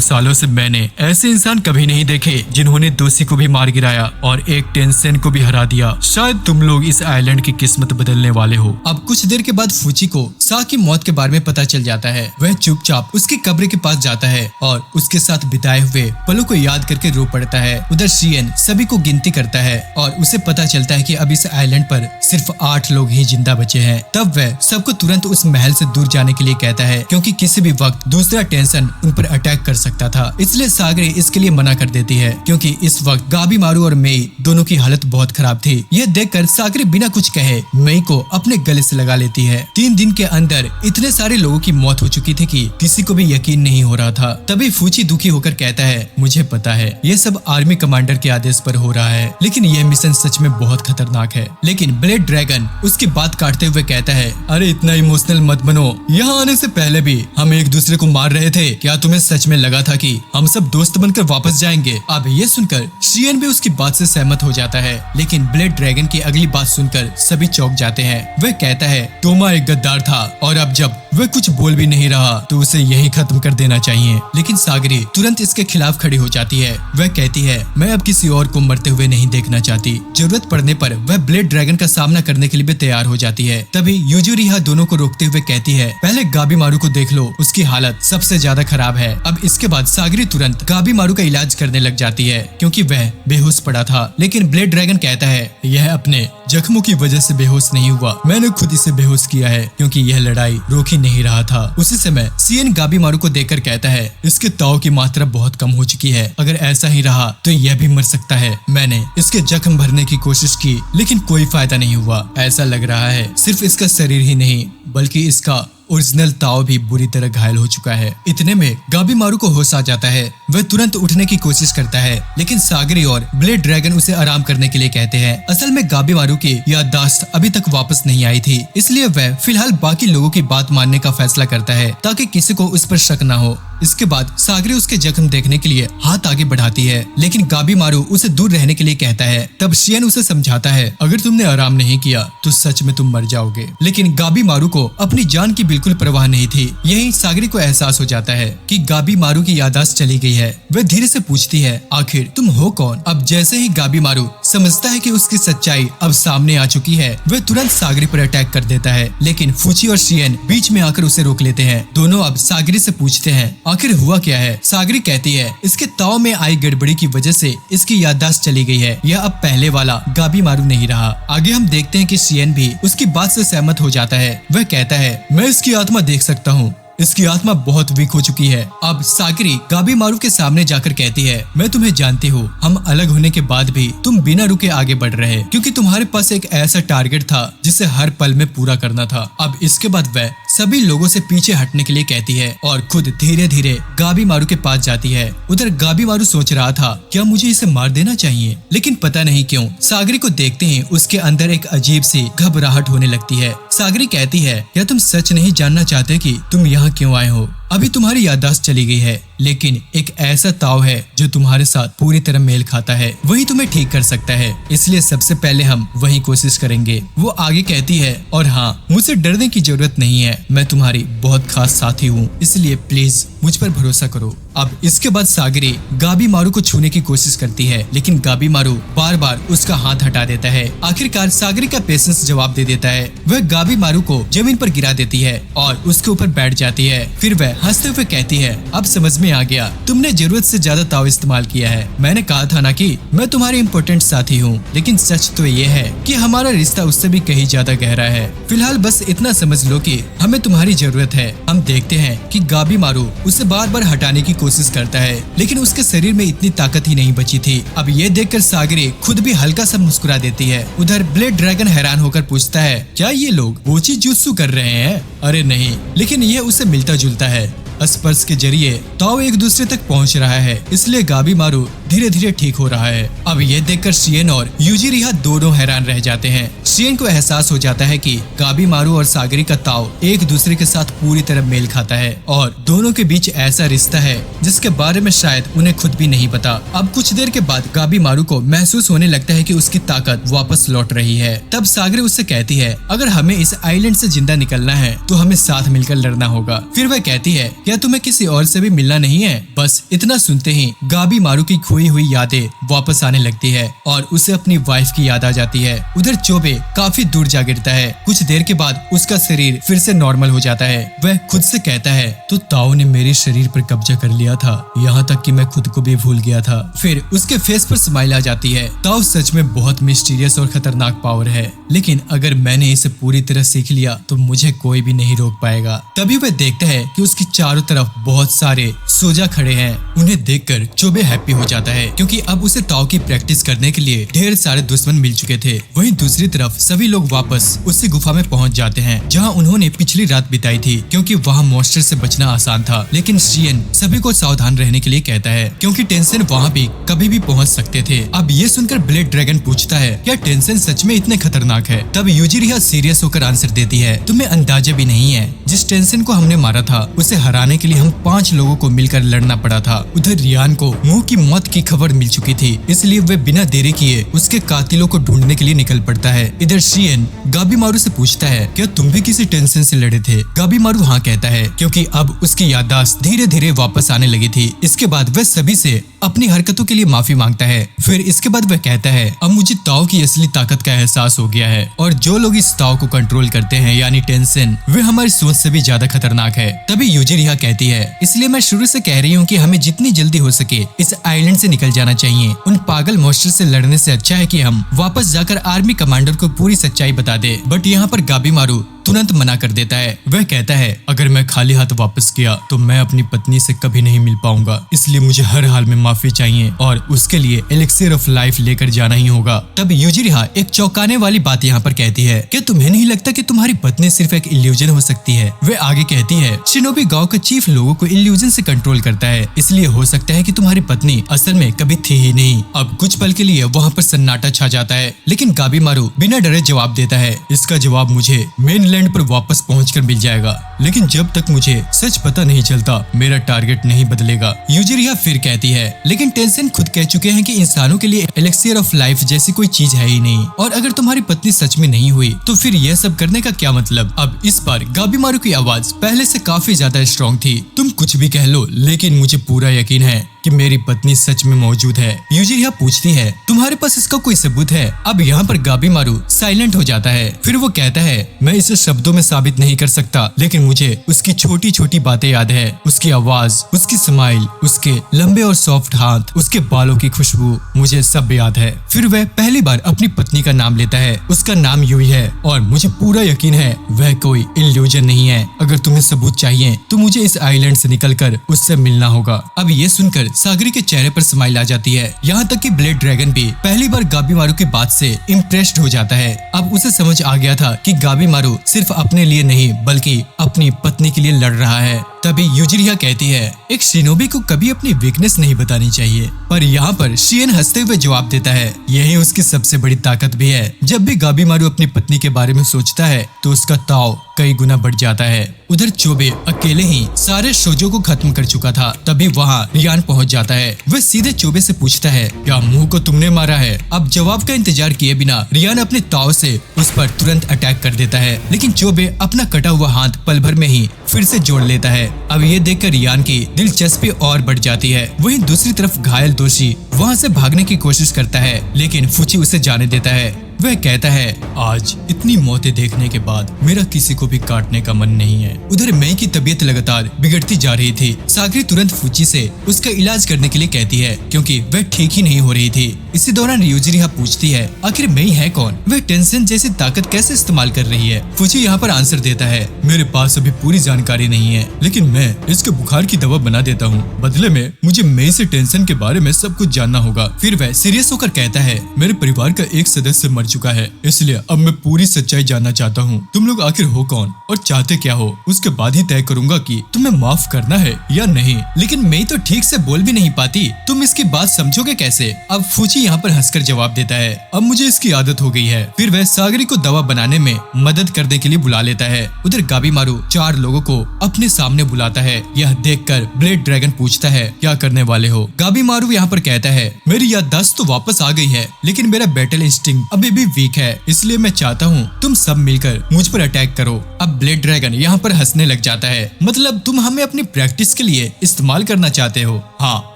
सालों से मैंने ऐसे इंसान कभी नहीं देखे जिन्होंने दोषी को भी मार गिराया और एक टेंसेन को भी हरा दिया। शायद तुम लोग इस आइलैंड की किस्मत बदलने वाले हो। अब कुछ देर के बाद फूची को सा की मौत के बारे में पता चल जाता है। वह चुपचाप उसकी कब्र के पास जाता है और उसके साथ बिताए हुए पलों को याद करके रो पड़ता है। उधर शियन सभी को गिनती करता है और उसे पता चलता है कि अब इस आइलैंड पर सिर्फ 8 लोग ही जिंदा बचे हैं। तब वह सबको तुरंत उस महल से दूर जाने के लिए कहता है, क्योंकि किसी भी वक्त दूसरा टेंशन उन पर अटैक कर सकता था। इसलिए सागरी इसके लिए मना कर देती है, क्योंकि इस वक्त गाबी मारू और मई दोनों की हालत बहुत खराब थी। यह देखकर सागरी बिना कुछ कहे मई को अपने गले से लगा लेती है। 3 दिन के अंदर इतने सारे लोगों की मौत हो चुकी थी कि किसी को भी यकीन नहीं हो रहा था। तभी फूची दुखी होकर कहता है, मुझे पता है ये सब आर्मी कमांडर के आदेश पर हो रहा है, लेकिन यह मिशन सच में बहुत खतरनाक है। लेकिन ब्लेड ड्रैगन उसकी बात काटते हुए कहता है, अरे इतना इमोशनल मत बनो। यहाँ आने से पहले भी हम एक दूसरे को मार रहे थे। क्या तुम्हें सच में लगा था कि हम सब दोस्त बनकर वापस जाएंगे? अब ये सुनकर शियन भी उसकी बात से सहमत हो जाता है। लेकिन ब्लेड ड्रैगन की अगली बात सुनकर सभी चौंक जाते हैं। वह कहता है, तोमा एक गद्दार था और अब जब वह कुछ बोल भी नहीं रहा तो उसे यही खत्म कर देना चाहिए। लेकिन सागरी तुरंत इसके खिलाफ खड़ी हो जाती है। वह कहती है, मैं अब किसी और को मरते हुए नहीं देखना चाहती। जरूरत पड़ने पर वह ब्लेड ड्रैगन का सामना करने के लिए भी तैयार हो जाती है। तभी यूजुरिहा दोनों को रोकते हुए कहती है, पहले गाबी मारू को देख लो, उसकी हालत सबसे ज्यादा खराब है। अब इसके बाद सागरी तुरंत गाबी मारू का इलाज करने लग जाती है, क्योंकि वह बेहोश पड़ा था। लेकिन ब्लेड ड्रैगन कहता है, यह अपने जख्मों की वजह से बेहोश नहीं हुआ, मैंने खुद इसे बेहोश किया है, क्योंकि यह लड़ाई रोक ही नहीं रहा था। उसी समय सीएन गाबी मारू को देखकर कहता है, इसके ताव की मात्रा बहुत कम हो चुकी है, अगर ऐसा ही रहा तो यह भी मर सकता है। मैंने इसके जख्म भरने की कोशिश की, लेकिन कोई फायदा नहीं हुआ। ऐसा लग रहा है सिर्फ इसका शरीर ही नहीं बल्कि इसका ओरिजिनल ताओ भी बुरी तरह घायल हो चुका है। इतने में गाबी मारू को होश आ जाता है। वह तुरंत उठने की कोशिश करता है, लेकिन सागरी और ब्लेड ड्रैगन उसे आराम करने के लिए कहते हैं। असल में गाबी मारू की याददाश्त अभी तक वापस नहीं आई थी, इसलिए वह फिलहाल बाकी लोगों की बात मानने का फैसला करता है ताकि किसी को उस पर शक न हो। इसके बाद सागरी उसके जख्म देखने के लिए हाथ आगे बढ़ाती है, लेकिन गाबी मारू उसे दूर रहने के लिए कहता है। तब शियन उसे समझाता है, अगर तुमने आराम नहीं किया तो सच में तुम मर जाओगे। लेकिन गाबी मारू को अपनी जान की बिल्कुल परवाह नहीं थी। यही सागरी को एहसास हो जाता है कि गाबी मारू की याददाश्त चली गई है। वह धीरे से पूछती है, आखिर तुम हो कौन? अब जैसे ही गाबी मारू समझता है कि उसकी सच्चाई अब सामने आ चुकी है, वह तुरंत सागरी पर अटैक कर देता है। लेकिन फूची और शियन बीच में आकर उसे रोक लेते हैं। दोनों अब सागरी से पूछते हैं, आखिर हुआ क्या है? सागरी कहती है, इसके ताव में आई गड़बड़ी की वजह से इसकी याददाश्त चली गई है। यह अब पहले वाला गाबी मारू नहीं रहा। आगे हम देखते हैं कि शियन भी उसकी बात से सहमत हो जाता है। वह कहता है, मैं इसकी आत्मा देख सकता हूँ, इसकी आत्मा बहुत वीक हो चुकी है। अब सागरी गाबी मारू के सामने जाकर कहती है, मैं तुम्हें जानती हूँ, हम अलग होने के बाद भी तुम बिना रुके आगे बढ़ रहे, क्योंकि तुम्हारे पास एक ऐसा टारगेट था जिसे हर पल में पूरा करना था। अब इसके बाद वह सभी लोगों से पीछे हटने के लिए कहती है और खुद धीरे धीरे गाबी मारू के पास जाती है। उधर गाबी मारू सोच रहा था, क्या मुझे इसे मार देना चाहिए? लेकिन पता नहीं क्यों सागरी को देखते ही उसके अंदर एक अजीब सी घबराहट होने लगती है। सागरी कहती है, क्या तुम सच नहीं जानना चाहते कि तुम यहाँ क्यों आए हो? अभी तुम्हारी याददाश्त चली गई है, लेकिन एक ऐसा ताव है जो तुम्हारे साथ पूरी तरह मेल खाता है, वही तुम्हें ठीक कर सकता है। इसलिए सबसे पहले हम वही कोशिश करेंगे। वो आगे कहती है, और हाँ, मुझे डरने की जरूरत नहीं है, मैं तुम्हारी बहुत खास साथी हूँ, इसलिए प्लीज मुझ पर भरोसा करो। अब इसके बाद सागरी गाबी मारू को छूने की कोशिश करती है, लेकिन गाबी मारू बार बार उसका हाथ हटा देता है। आखिरकार सागरी का पेशेंस जवाब दे देता है। वह गाबी मारू को जमीन पर गिरा देती है और उसके ऊपर बैठ जाती है। फिर वह हंसते हुए कहती है, अब समझ में आ गया, तुमने जरूरत से ज्यादा ताव इस्तेमाल किया है। मैंने कहा था ना कि मैं तुम्हारी इम्पोर्टेंट साथी हूँ, लेकिन सच तो ये है कि हमारा रिश्ता उससे भी कहीं ज्यादा गहरा है। फिलहाल बस इतना समझ लो कि हमें तुम्हारी जरूरत है। हम देखते हैं कि गाबीमारू उसे बार बार हटाने की कोशिश करता है, लेकिन उसके शरीर में इतनी ताकत ही नहीं बची थी। अब ये देखकर सागरी खुद भी हल्का सा मुस्कुरा देती है। उधर ब्लेड ड्रैगन हैरान होकर पूछता है, क्या ये लोग बोची जुत्सु कर रहे हैं? अरे नहीं, लेकिन ये उसे मिलता जुलता है। स्पर्श के जरिए ताओ एक दूसरे तक पहुंच रहा है, इसलिए गाबीमारू धीरे धीरे ठीक हो रहा है। अब ये देखकर शियन और यूजिरिहा दोनों हैरान रह जाते हैं। शियन को एहसास हो जाता है कि गाबीमारू और सागरी का ताओ एक दूसरे के साथ पूरी तरह मेल खाता है और दोनों के बीच ऐसा रिश्ता है जिसके बारे में शायद उन्हें खुद भी नहीं पता। अब कुछ देर के बाद गाबीमारू को महसूस होने लगता है कि उसकी ताकत वापस लौट रही है। तब सागरी उससे कहती है, अगर हमें इस आइलैंड से जिंदा निकलना है तो हमें साथ मिलकर लड़ना होगा। फिर वह कहती है, क्या तुम्हें किसी और से भी मिलना नहीं है? बस इतना सुनते ही गाबीमारू की खोई हुई यादें वापस आने लगती है और उसे अपनी वाइफ की याद आ जाती है। उधर चोबे काफी दूर जा गिरता है। कुछ देर के बाद उसका शरीर फिर से नॉर्मल हो जाता है। वह खुद से कहता है, तो ताओ ने मेरे शरीर पर कब्जा कर लिया था, यहाँ तक कि मैं खुद को भी भूल गया था। फिर उसके फेस पर स्माइल आ जाती है। ताओ सच में बहुत मिस्टीरियस और खतरनाक पावर है, लेकिन अगर मैंने इसे पूरी तरह सीख लिया तो मुझे कोई भी नहीं रोक पाएगा। तभी वह देखता है कि उसकी चारों तरफ बहुत सारे सोजा खड़े हैं। उन्हें देखकर चोबे हैप्पी हो जाता है, क्योंकि अब उसे ताओ की प्रैक्टिस करने के लिए ढेर सारे दुश्मन मिल चुके थे। वहीं दूसरी तरफ सभी लोग वापस उसी गुफा में पहुंच जाते हैं जहां उन्होंने पिछली रात बिताई थी, क्योंकि वहां मॉन्स्टर से बचना आसान था। लेकिन शियन सभी को सावधान रहने के लिए कहता है, क्योंकि टेंशन वहां भी कभी भी पहुंच सकते थे। अब ये सुनकर ब्लेड ड्रैगन पूछता है, क्या टेंशन सच में इतने खतरनाक है? तब यूजिरिहा सीरियस होकर आंसर देती है, तुम्हें अंदाजा भी नहीं है, जिस टेंशन को हमने मारा था उसे हराने के लिए हम 5 लोगों को मिलकर लड़ना पड़ा था। उधर रियान को मुंह की मौत की खबर मिल चुकी थी, इसलिए वे बिना देरी किए उसके कातिलों को ढूंढने के लिए निकल पड़ता है। इधर शियन गाबीमारू से पूछता है, क्या तुम भी किसी टेंशन से लड़े थे? गाबीमारू हाँ कहता है, क्योंकि अब उसकी याददाश्त धीरे धीरे वापस आने लगी थी। इसके बाद वह सभी से अपनी हरकतों के लिए माफी मांगता है। फिर इसके बाद वह कहता है, अब मुझे ताओ की असली ताकत का एहसास हो गया है और जो लोग इस ताओ को कंट्रोल करते हैं यानी टेंशन, वे हमारी सोच से भी ज्यादा खतरनाक है। तभी यूजिरिहा कहती है, इसलिए मैं शुरू से कह रही हूँ कि हमें जितनी जल्दी हो सके इस आइलैंड से निकल जाना चाहिए। उन पागल मॉन्स्टर से लड़ने से अच्छा है कि हम वापस जाकर आर्मी कमांडर को पूरी सच्चाई बता दे। बट यहाँ पर गाबीमारू तुरंत मना कर देता है। वह कहता है, अगर मैं खाली हाथ वापस गया तो मैं अपनी पत्नी से कभी नहीं मिल पाऊंगा, इसलिए मुझे हर हाल में माफी चाहिए और उसके लिए एलिक्सिर ऑफ लाइफ लेकर जाना ही होगा। तब यूजिरिहा एक चौंकाने वाली बात यहाँ पर कहती है, क्या तुम्हें नहीं लगता कि तुम्हारी पत्नी सिर्फ एक इल्यूजन हो सकती है? वे आगे कहती है, शिनोबी गांव का चीफ लोगों को इल्यूजन से कंट्रोल करता है, इसलिए हो सकता है कि तुम्हारी पत्नी असल में कभी थी ही नहीं। अब कुछ पल के लिए वहाँ पर सन्नाटा छा जाता है, लेकिन गाबीमारू बिना डरे जवाब देता है, इसका जवाब मुझे मेन लैंड पर वापस पहुंचकर मिल जाएगा, लेकिन जब तक मुझे सच पता नहीं चलता मेरा टारगेट नहीं बदलेगा। यूजिरिहा फिर कहती है, लेकिन टेंशन खुद कह चुके हैं कि इंसानों के लिए एलिक्सियर ऑफ लाइफ जैसी कोई चीज है ही नहीं, और अगर तुम्हारी पत्नी सच में नहीं हुई तो फिर यह सब करने का क्या मतलब? अब इस बार गाबीमारू की आवाज पहले से काफी ज्यादा स्ट्रॉन्ग थी। तुम कुछ भी कह लो, लेकिन मुझे पूरा यकीन है कि मेरी पत्नी सच में मौजूद है। यूजिरिहा पूछती है, तुम्हारे पास इसका कोई सबूत है? अब यहाँ पर गाबीमारू साइलेंट हो जाता है। फिर वो कहता है, मैं इसे शब्दों में साबित नहीं कर सकता, लेकिन मुझे उसकी छोटी छोटी बातें याद है। उसकी आवाज, उसकी स्माइल, उसके लंबे और सॉफ्ट हाथ, उसके बालों की खुशबू, मुझे सब याद है। फिर वह पहली बार अपनी पत्नी का नाम लेता है। उसका नाम यूई है और मुझे पूरा यकीन है वह कोई इल्यूजन नहीं है। अगर तुम्हें सबूत चाहिए तो मुझे इस आइलैंड से निकलकर उससे मिलना होगा। अब ये सुनकर सागरी के चेहरे पर स्माइल आ जाती है। यहाँ तक कि ब्लेड ड्रैगन भी पहली बार गाबीमारू की बात से इम्प्रेस्ड हो जाता है। अब उसे समझ आ गया था कि गाबीमारू सिर्फ अपने लिए नहीं बल्कि अपनी पत्नी के लिए लड़ रहा है। तभी यूजिरिहा कहती है, एक शिनोबी को कभी अपनी वीकनेस नहीं बतानी चाहिए। पर यहाँ पर शियन हंसते हुए जवाब देता है, यही उसकी सबसे बड़ी ताकत भी है। जब भी गाबीमारू अपनी पत्नी के बारे में सोचता है तो उसका ताव कई गुना बढ़ जाता है। उधर चोबे अकेले ही सारे शोजों को खत्म कर चुका था। तभी वहाँ रियान पहुँच जाता है। वह सीधे चोबे से पूछता है, क्या मुंह को तुमने मारा है? अब जवाब का इंतजार किए बिना रियान अपने ताव से उस पर तुरंत अटैक कर देता है, लेकिन चोबे अपना कटा हुआ हाथ पल भर में ही फिर से जोड़ लेता है। अब ये देखकर रियान की दिलचस्पी और बढ़ जाती है। वहीं दूसरी तरफ घायल दोषी वहाँ से भागने की कोशिश करता है, लेकिन फुची उसे जाने देता है। वह कहता है आज इतनी मौतें देखने के बाद मेरा किसी को भी काटने का मन नहीं है। उधर मई की तबीयत लगातार बिगड़ती जा रही थी। सागरी तुरंत फूची से उसका इलाज करने के लिए कहती है क्योंकि वह ठीक ही नहीं हो रही थी। इसी दौरान यूजिरिहा पूछती है आखिर मई है कौन, वह टेंशन जैसी ताकत कैसे इस्तेमाल कर रही है। फूची यहाँ पर आंसर देता है मेरे पास अभी पूरी जानकारी नहीं है, लेकिन मैं इसके बुखार की दवा बना देता हूँ। बदले में मुझे मई से टेंशन के बारे में सब कुछ जानना होगा। फिर वह सीरियस होकर कहता है मेरे परिवार का एक सदस्य मर चुका है, इसलिए अब मैं पूरी सच्चाई जानना चाहता हूँ। तुम लोग आखिर हो कौन और चाहते क्या हो, उसके बाद ही तय करूंगा कि तुम्हें माफ करना है या नहीं। लेकिन मई तो ठीक से बोल भी नहीं पाती, तुम इसकी बात समझोगे कैसे। अब फूची यहाँ पर हंसकर जवाब देता है अब मुझे इसकी आदत हो गई है। फिर वह सागरी को दवा बनाने में मदद करने के लिए बुला लेता है। उधर गाबीमारू 4 लोगों को अपने सामने बुलाता है। यह देखकर ब्लेड ड्रैगन पूछता है क्या करने वाले हो। गाबीमारू यहाँ पर कहता है मेरी याददाश्त तो वापस आ गई है, लेकिन मेरा बैटल इंस्टिंक्ट अभी भी वीक है, इसलिए मैं चाहता हूँ तुम सब मिलकर मुझ पर अटैक करो। अब ब्लेड ड्रैगन यहाँ पर हंसने लग जाता है मतलब तुम हमें अपनी प्रैक्टिस के लिए इस्तेमाल करना चाहते हो। हाँ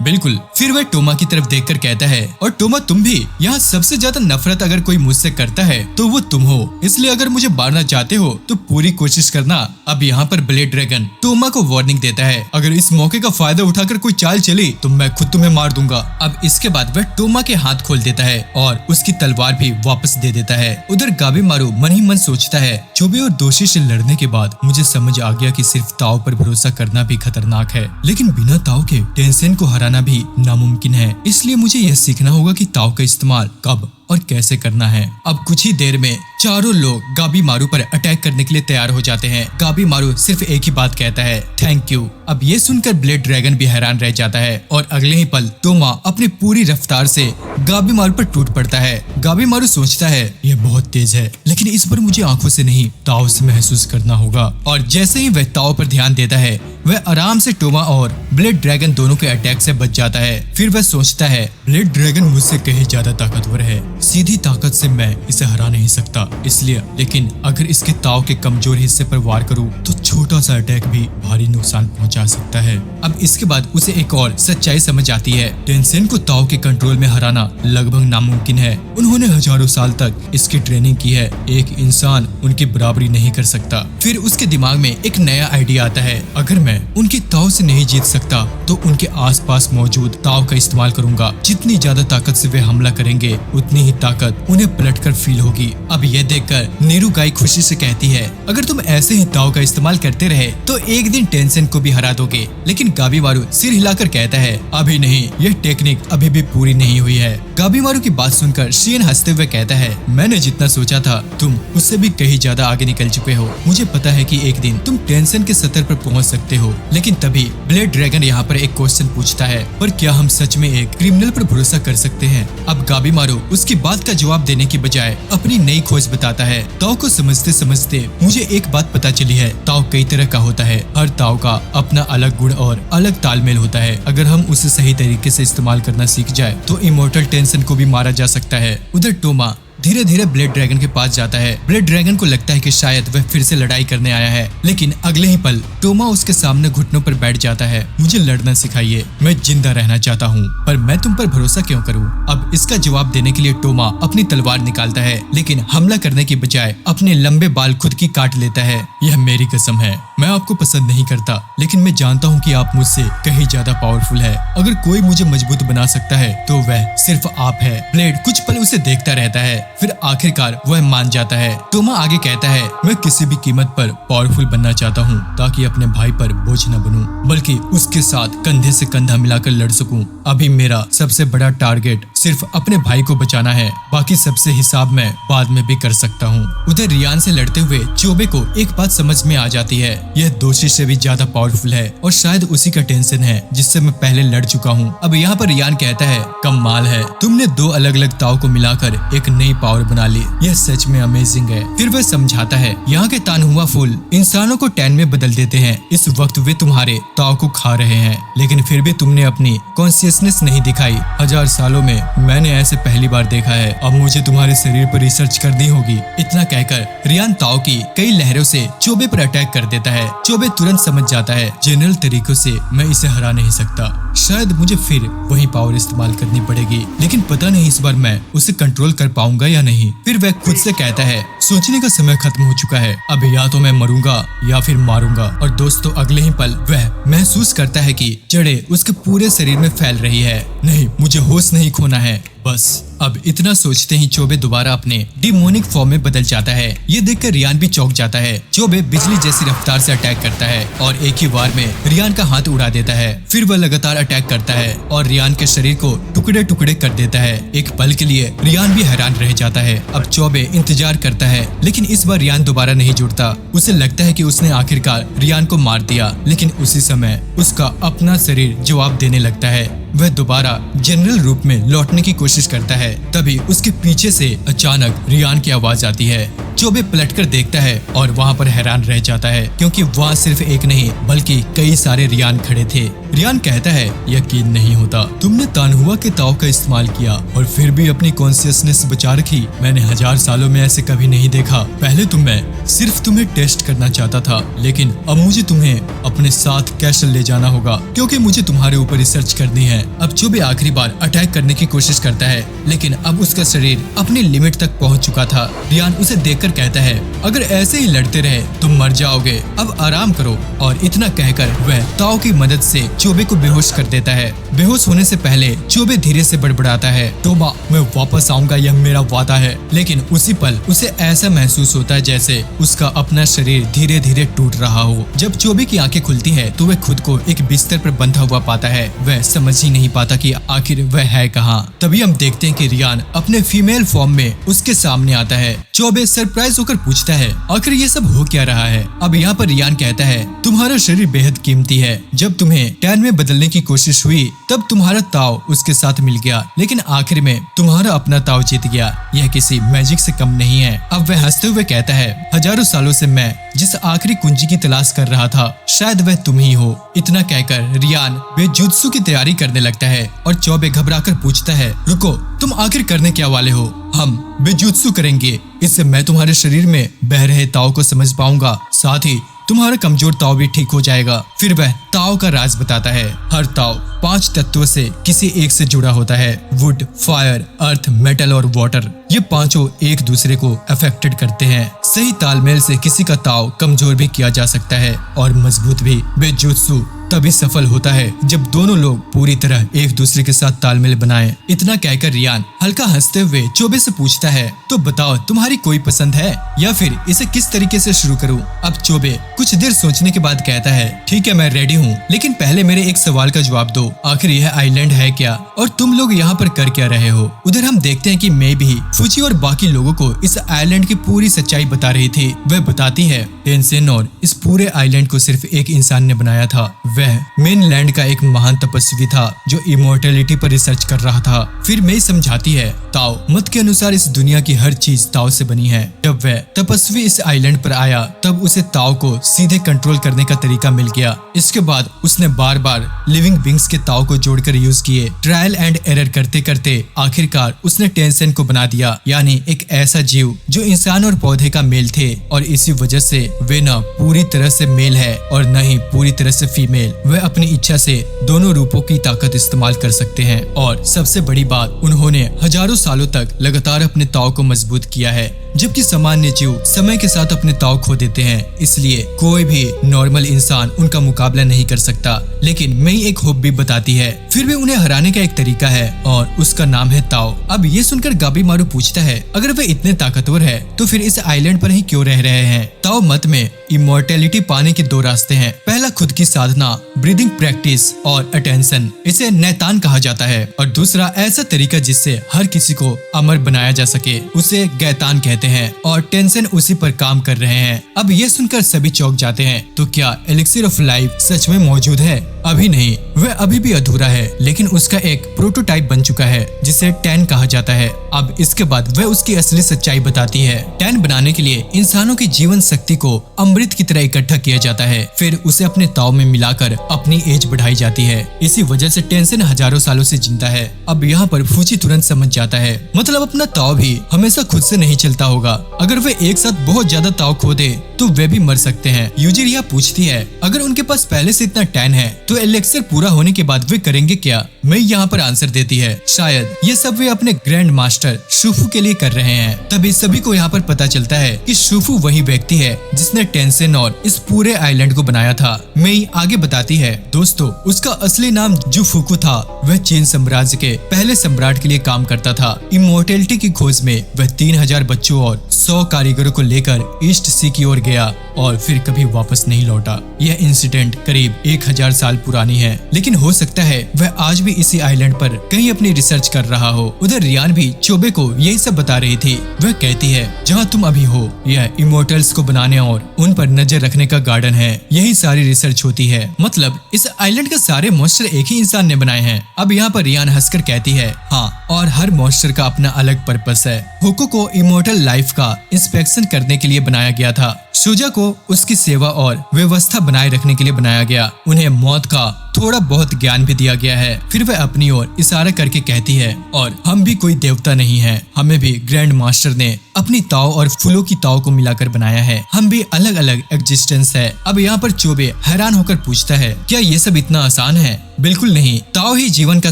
बिल्कुल। फिर वह टोमा की तरफ देखकर कहता है और टोमा तुम भी, यहाँ सबसे ज्यादा नफरत अगर कोई मुझसे करता है तो वो तुम हो, इसलिए अगर मुझे मारना चाहते हो तो पूरी कोशिश करना। अब यहाँ पर ब्लेड ड्रैगन टोमा को वार्निंग देता है अगर इस मौके का फायदा उठाकर कोई चाल चली तो मैं खुद तुम्हें मार दूंगा। अब इसके बाद वह टोमा के हाथ खोल देता है और उसकी तलवार भी वापस दे देता है। उधर गाबीमारू मन ही मन सोचता है चोबे और दोषी से लड़ने के बाद मुझे समझ आ गया कि सिर्फ ताओ पर भरोसा करना भी खतरनाक है, लेकिन बिना ताओ के टेंसेन को हराना भी नामुमकिन है। इसलिए मुझे यह सीखना होगा कि ताओ का इस्तेमाल कब और कैसे करना है। अब कुछ ही देर में चारों लोग गाबीमारू पर अटैक करने के लिए तैयार हो जाते हैं। गाबीमारू सिर्फ एक ही बात कहता है थैंक यू। अब ये सुनकर ब्लेड ड्रैगन भी हैरान रह जाता है और अगले ही पल टोमा अपनी पूरी रफ्तार से गाबीमारू पर टूट पड़ता है। गाबीमारू सोचता है यह बहुत तेज है, लेकिन इस पर मुझे आंखों से नहीं ताओ से महसूस करना होगा। और जैसे ही वह ताओ पर ध्यान देता है वह आराम से टोमा और ब्लेड ड्रैगन दोनों के अटैक से बच जाता है। फिर वह सोचता है ब्लेड ड्रैगन मुझसे कहीं ज्यादा ताकतवर है, सीधी ताकत से मैं इसे हरा नहीं सकता, इसलिए लेकिन अगर इसके ताव के कमजोर हिस्से पर वार करूं तो छोटा सा अटैक भी भारी नुकसान पहुंचा सकता है। अब इसके बाद उसे एक और सच्चाई समझ आती है टेंसेन को ताव के कंट्रोल में हराना लगभग नामुमकिन है। उन्होंने हजारों साल तक इसकी ट्रेनिंग की है, एक इंसान उनकी बराबरी नहीं कर सकता। फिर उसके दिमाग में एक नया आइडिया आता है अगर मैं उनकी ताव से नहीं जीत सकता तो उनके आसपास मौजूद ताव का इस्तेमाल करूंगा। जितनी ज्यादा ताकत से वे हमला करेंगे उतनी ही ताकत उन्हें पलटकर फील होगी। अब यह देखकर नीरू गाई खुशी से कहती है अगर तुम ऐसे ही ताव का इस्तेमाल करते रहे तो एक दिन टेंसेन को भी हरा दोगे। लेकिन गाबीमारू सिर हिलाकर कहता है अभी नहीं, यह टेक्निक अभी भी पूरी नहीं हुई है। गाबीमारू की बात सुनकर शियन हंसते हुए कहता है मैंने जितना सोचा था तुम उससे भी कहीं ज्यादा आगे निकल चुके हो। मुझे पता है कि एक दिन तुम टेंसेन के स्तर पर पहुंच सकते हो। लेकिन तभी ब्लेड ड्रैगन यहाँ पर एक क्वेश्चन पूछता है पर क्या हम सच में एक क्रिमिनल पर भरोसा कर सकते हैं। अब गाबीमारू उसकी बात का जवाब देने की बजाय अपनी नई खोज बताता है। ताओ को समझते समझते मुझे एक बात पता चली है, ताओ कई तरह का होता है, हर ताओ का अपना अलग गुण और अलग तालमेल होता है। अगर हम उसे सही तरीके से इस्तेमाल करना सीख जाए तो इमोर्टल टेंसेन को भी मारा जा सकता है। उधर टोमा धीरे धीरे ब्लेड ड्रैगन के पास जाता है। ब्लेड ड्रैगन को लगता है कि शायद वह फिर से लड़ाई करने आया है, लेकिन अगले ही पल टोमा उसके सामने घुटनों पर बैठ जाता है। मुझे लड़ना सिखाइए, मैं जिंदा रहना चाहता हूँ, पर मैं तुम पर भरोसा क्यों करूँ। अब इसका जवाब देने के लिए टोमा अपनी तलवार निकालता है, लेकिन हमला करने की बजाय अपने लंबे बाल खुद की काट लेता है। यह मेरी कसम है, मैं आपको पसंद नहीं करता, लेकिन मैं जानता हूँ कि आप मुझसे कहीं ज्यादा पावरफुल है। अगर कोई मुझे मजबूत बना सकता है तो वह सिर्फ आप है। ब्लेड कुछ पल उसे देखता रहता है, फिर आखिरकार वह मान जाता है। टोमा आगे कहता है मैं किसी भी कीमत पर पावरफुल बनना चाहता हूँ ताकि अपने भाई पर बोझ न बनूं, बल्कि उसके साथ कंधे से कंधा मिलाकर लड़ सकूं। अभी मेरा सबसे बड़ा टारगेट सिर्फ अपने भाई को बचाना है, बाकी सबसे हिसाब मैं बाद में भी कर सकता हूँ। उधर रियान से लड़ते हुए चोबे को एक बात समझ में आ जाती है, यह दोषी से भी ज्यादा पावरफुल है और शायद उसी का टेंशन है जिससे मैं पहले लड़ चुका हूँ। अब यहाँ पर रियान कहता है कमाल है, तुमने 2 अलग अलग ताव को मिलाकर एक नई पावर बना ली, यह सच में अमेजिंग है। फिर वह समझाता है यहाँ के तानहुआ फूल इंसानों को टैन में बदल देते हैं। इस वक्त वे तुम्हारे ताव को खा रहे हैं, लेकिन फिर भी तुमने अपनी कॉन्शियसनेस नहीं दिखाई। 1000 सालों में मैंने ऐसे पहली बार देखा है। अब मुझे तुम्हारे शरीर पर रिसर्च करनी होगी। इतना कहकर रियान ताओ की कई लहरों से चोबे पर अटैक कर देता है। चोबे तुरंत समझ जाता है जनरल तरीकों से मैं इसे हरा नहीं सकता, शायद मुझे फिर वही पावर इस्तेमाल करनी पड़ेगी, लेकिन पता नहीं इस बार मैं उसे कंट्रोल कर पाऊंगा या या नहीं। फिर वह खुद से कहता है सोचने का समय खत्म हो चुका है, अब या तो मैं मरूंगा या फिर मारूंगा। और दोस्तों अगले ही पल वह महसूस करता है कि जड़ें उसके पूरे शरीर में फैल रही है। नहीं, मुझे होश नहीं खोना है बस। अब इतना सोचते ही चोबे दोबारा अपने डिमोनिक फॉर्म में बदल जाता है। ये देखकर रियान भी चौंक जाता है। चोबे बिजली जैसी रफ्तार से अटैक करता है और एक ही बार में रियान का हाथ उड़ा देता है। फिर वह लगातार अटैक करता है और रियान के शरीर को टुकड़े टुकड़े कर देता है। एक पल के लिए रियान भी हैरान रह जाता है। अब चोबे इंतजार करता है, लेकिन इस बार रियान दोबारा नहीं जुड़ता। उसे लगता है कि उसने आखिरकार रियान को मार दिया, लेकिन उसी समय उसका अपना शरीर जवाब देने लगता है। वह दोबारा जनरल रूप में लौटने की कोशिश करता है। तभी उसके पीछे से अचानक रियान की आवाज आती है। चोबे पलटकर देखता है और वहाँ पर हैरान रह जाता है, क्योंकि वहाँ सिर्फ एक नहीं बल्कि कई सारे रियान खड़े थे। रियान कहता है यकीन नहीं होता, तुमने तानहुआ के ताव का इस्तेमाल किया और फिर भी अपनी कॉन्शियसनेस बचा रखी। मैंने 1000 सालों में ऐसे कभी नहीं देखा। पहले तो मैं सिर्फ तुम्हें टेस्ट करना चाहता था, लेकिन अब मुझे तुम्हें अपने साथ कैसल ले जाना होगा, क्योंकि मुझे तुम्हारे ऊपर रिसर्च करनी है। अब चोबे आखिरी बार अटैक करने की कोशिश करता है, लेकिन अब उसका शरीर अपनी लिमिट तक पहुंच चुका था। रियान उसे देखकर कहता है अगर ऐसे ही लड़ते रहे तो मर जाओगे, अब आराम करो। और इतना कहकर वह ताओ की मदद से चोबे को बेहोश कर देता है। बेहोश होने से पहले चोबे धीरे से बड़बड़ाता है, तोबा, मैं वापस आऊंगा, यह मेरा वादा है। लेकिन उसी पल उसे ऐसा महसूस होता है जैसे उसका अपना शरीर धीरे धीरे टूट रहा हो। जब चोबे की आंखें खुलती है तो वह खुद को एक बिस्तर पर बंधा हुआ पाता है। वह समझ ही नहीं पाता कि आखिर वह है कहाँ। तभी हम देखते हैं कि रियान अपने फीमेल फॉर्म में उसके सामने आता है। चोबे सरप्राइज होकर पूछता है आखिर ये सब हो क्या रहा है। अब यहाँ पर रियान कहता है तुम्हारा शरीर बेहद कीमती है। जब तुम्हें टैन में बदलने की कोशिश हुई तब तुम्हारा ताव उसके साथ मिल गया, लेकिन आखिर में तुम्हारा अपना ताव जीत गया। यह किसी मैजिक से कम नहीं है। अब वह हंसते हुए कहता है हजारों सालों से मैं जिस आखिरी कुंजी की तलाश कर रहा था शायद वह तुम ही हो। इतना कहकर रियान बेजुत्सु की तैयारी करने लगता है और चोबे घबराकर पूछता है रुको, तुम आखिर करने क्या वाले हो? हम बेजुत्सु करेंगे, इससे मैं तुम्हारे शरीर में बह रहे ताव को समझ पाऊंगा, साथ ही तुम्हारा कमजोर ताव भी ठीक हो जाएगा। फिर वह ताव का राज बताता है। हर ताव 5 तत्वों से किसी एक से जुड़ा होता है, वुड, फायर, अर्थ, मेटल और वाटर। ये पांचों एक दूसरे को अफेक्टेड करते हैं। सही तालमेल से किसी का ताव कमजोर भी किया जा सकता है और मजबूत भी। बेजुत्सु तभी सफल होता है जब दोनों लोग पूरी तरह एक दूसरे के साथ तालमेल बनाएं। इतना कहकर रियान हल्का हंसते हुए चोबे से पूछता है तो बताओ तुम्हारी कोई पसंद है या फिर इसे किस तरीके से शुरू करूं? अब चोबे कुछ देर सोचने के बाद कहता है ठीक है, मैं रेडी हूं, लेकिन पहले मेरे एक सवाल का जवाब दो। आखिर यह आइलैंड है क्या और तुम लोग यहाँ पर कर क्या रहे हो? उधर हम देखते हैं कि मैं भी फुची और बाकी लोगों को इस आइलैंड की पूरी सच्चाई बता रही थी। वह बताती है टेंसेन और इस पूरे आइलैंड को सिर्फ एक इंसान ने बनाया था। वह मेनलैंड का एक महान तपस्वी था जो इमोर्टैलिटी पर रिसर्च कर रहा था। फिर मई समझाती है ताओ मत के अनुसार इस दुनिया की हर चीज ताओ से बनी है। जब वह तपस्वी इस आइलैंड पर आया तब उसे ताओ को सीधे कंट्रोल करने का तरीका मिल गया। इसके बाद उसने बार बार लिविंग बींग्स के ताओ को जोड़कर यूज किए। ट्रायल एंड एरर करते करते आखिरकार उसने टेंसेन को बना दिया, यानी एक ऐसा जीव जो इंसान और पौधे का मेल थे। और इसी वजह से वे न पूरी तरह से मेल है और न ही पूरी तरह से फीमेल। वह अपनी इच्छा से दोनों रूपों की ताकत इस्तेमाल कर सकते हैं। और सबसे बड़ी बात, उन्होंने हजारों सालों तक लगातार अपने ताव को मजबूत किया है, जबकि सामान्य जीव समय के साथ अपने ताव खो देते हैं। इसलिए कोई भी नॉर्मल इंसान उनका मुकाबला नहीं कर सकता। लेकिन मई एक होप भी बताती है, फिर भी उन्हें हराने का एक तरीका है और उसका नाम है ताओ। अब ये सुनकर गाबीमारू पूछता है अगर वे इतने ताकतवर है तो फिर इस आइलैंड पर ही क्यों रह रहे हैं? ताओ मत में इमोर्टैलिटी पाने के 2 रास्ते हैं। पहला खुद की साधना, ब्रीदिंग प्रैक्टिस और अटेंशन, इसे नैतान कहा जाता है। और दूसरा ऐसा तरीका जिससे हर किसी को अमर बनाया जा सके, उसे गैतान कहते हैं। और टेंशन उसी पर काम कर रहे हैं। अब ये सुनकर सभी चौंक जाते हैं। तो क्या एलिक्सिर ऑफ लाइफ सच में मौजूद है? अभी नहीं, वह अभी भी अधूरा है, लेकिन उसका एक प्रोटोटाइप बन चुका है जिसे टैन कहा जाता है। अब इसके बाद वह उसकी असली सच्चाई बताती है। टैन बनाने के लिए इंसानों की जीवन शक्ति को अमृत की तरह इकट्ठा किया जाता है, फिर उसे अपने ताव में मिलाकर अपनी एज बढ़ाई जाती है। इसी वजह से टेंशन हजारों सालों से जिंदा है। अब यहाँ पर फूची तुरंत समझ जाता है, मतलब अपना ताव भी हमेशा खुद से नहीं चलता होगा। अगर वे एक साथ बहुत ज्यादा ताव खो दे तो वे भी मर सकते हैं। यूजिरिया पूछती है अगर उनके पास पहले से इतना टैन है तो तो एलेक्सर पूरा होने के बाद वे करेंगे क्या? मैं यहाँ पर आंसर देती है, शायद ये सब वे अपने ग्रैंड मास्टर शुफू के लिए कर रहे हैं। तभी सभी को यहाँ पर पता चलता है कि शुफू वही व्यक्ति है जिसने टेंसेन और इस पूरे आइलैंड को बनाया था। मई आगे बताती है, दोस्तों उसका असली नाम जुफुकू था। वह चीन साम्राज्य के पहले सम्राट के लिए काम करता था। इमोर्टेलिटी की खोज में वह 3000 बच्चों और 100 कारीगरों को लेकर ईस्ट सी की ओर गया और फिर कभी वापस नहीं लौटा। यह इंसिडेंट करीब 1000 साल पुरानी है, लेकिन हो सकता है वह आज भी इसी आइलैंड पर कहीं अपनी रिसर्च कर रहा हो। उधर रियान भी चोबे को यही सब बता रही थी। वह कहती है, जहाँ तुम अभी हो यह इमोर्टल्स को बनाने और उन पर नजर रखने का गार्डन है। यही सारी रिसर्च होती है। मतलब इस आइलैंड के सारे मॉन्स्टर एक ही इंसान ने बनाए हैं। अब यहाँ पर रियान हंसकर कहती है, हाँ, और हर मॉन्स्टर का अपना अलग पर्पस है। हुको को इमोर्टल लाइफ का इंस्पेक्शन करने के लिए बनाया गया था। शुजा को उसकी सेवा और व्यवस्था बनाए रखने के लिए बनाया गया। उन्हें मौत का थोड़ा बहुत ज्ञान भी दिया गया है। फिर वह अपनी ओर इशारा करके कहती है, और हम भी कोई देवता नहीं है। हमें भी ग्रैंड मास्टर ने अपनी ताव और फूलों की ताव को मिलाकर बनाया है। हम भी अलग अलग एग्जिस्टेंस है। अब यहाँ पर चोबे हैरान होकर पूछता है, क्या ये सब इतना आसान है? बिल्कुल नहीं, ताव ही जीवन का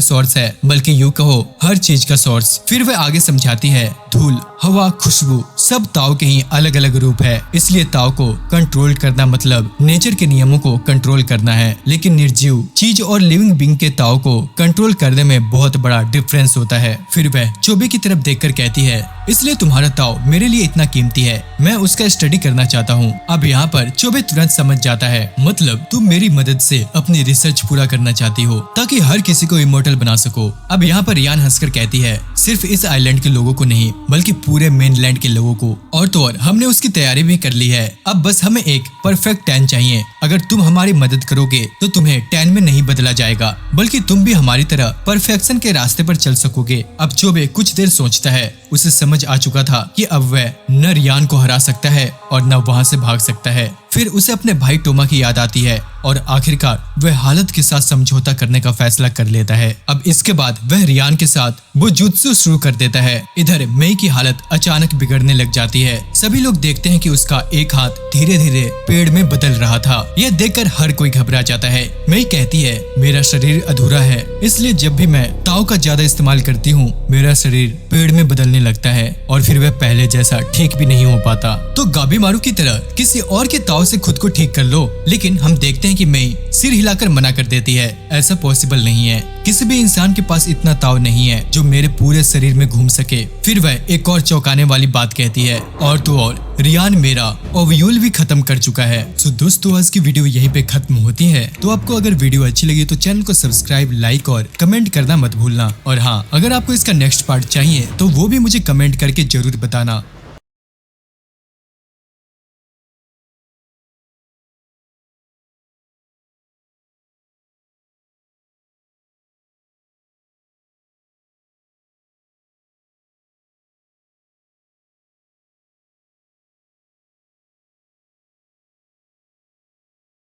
सोर्स है, बल्कि यूं कहो हर चीज का सोर्स। फिर वह आगे समझाती है, धूल, हवा, खुशबू सब ताव के ही अलग अलग रूप है। इसलिए ताव को कंट्रोल करना मतलब नेचर के नियमों को कंट्रोल करना है। लेकिन निर्जीव चीज और लिविंग बीइंग के ताव को कंट्रोल करने में बहुत बड़ा डिफरेंस होता है। फिर वह चोबे की तरफ देखकर कहती है, इसलिए तुम्हारा ताव मेरे लिए इतना कीमती है। मैं उसका स्टडी करना चाहता हूँ। अब यहाँ पर चोबे तुरंत समझ जाता है, मतलब तुम मेरी मदद से अपनी रिसर्च पूरा करना चाहती हो ताकि हर किसी को इमोर्टल बना सको। अब यहाँ पर रियान हंसकर कहती है, सिर्फ इस आइलैंड के लोगों को नहीं बल्कि पूरे मेनलैंड के लोगों को। और तो और हमने उसकी तैयारी भी कर ली है। अब बस हमें एक परफेक्ट 10 चाहिए। अगर तुम हमारी मदद करोगे तो तुम्हें 10 में नहीं बदला जाएगा, बल्कि तुम भी हमारी तरह परफेक्शन के रास्ते पर चल सकोगे। अब चोबे कुछ देर सोचता है। उसे समझ आ चुका था कि अब वह न रियान को हरा सकता है और न वहाँ से भाग सकता है। फिर उसे अपने भाई टोमा की याद आती है और आखिरकार वह हालत के साथ समझौता करने का फैसला कर लेता है। अब इसके बाद वह रियान के साथ वो जुत्सु शुरू कर देता है। इधर मई की हालत अचानक बिगड़ने लग जाती है। सभी लोग देखते हैं कि उसका एक हाथ धीरे धीरे पेड़ में बदल रहा था। यह देखकर हर कोई घबरा जाता है। मई कहती है, मेरा शरीर अधूरा है, इसलिए जब भी मैं ताव का ज्यादा इस्तेमाल करती हूँ मेरा शरीर पेड़ में बदलने लगता है और फिर वह पहले जैसा ठीक भी नहीं हो पाता। तो गाबीमारू की तरह किसी और के ताव से खुद को ठीक कर लो। लेकिन हम देखते हैं कि मई सिर हिलाकर मना कर देती है, ऐसा पॉसिबल नहीं है। किसी भी इंसान के पास इतना ताव नहीं है जो मेरे पूरे शरीर में घूम सके। फिर वह एक और चौंकाने वाली बात कहती है, और तो और रियान मेरा ओव्यूल भी खत्म कर चुका है। सो दोस्तों आज की वीडियो यहीं पे खत्म होती है। तो आपको अगर वीडियो अच्छी लगी तो चैनल को सब्सक्राइब, लाइक और कमेंट करना मत भूलना। और हाँ, अगर आपको इसका नेक्स्ट पार्ट चाहिए तो वो भी मुझे कमेंट करके जरूर बताना।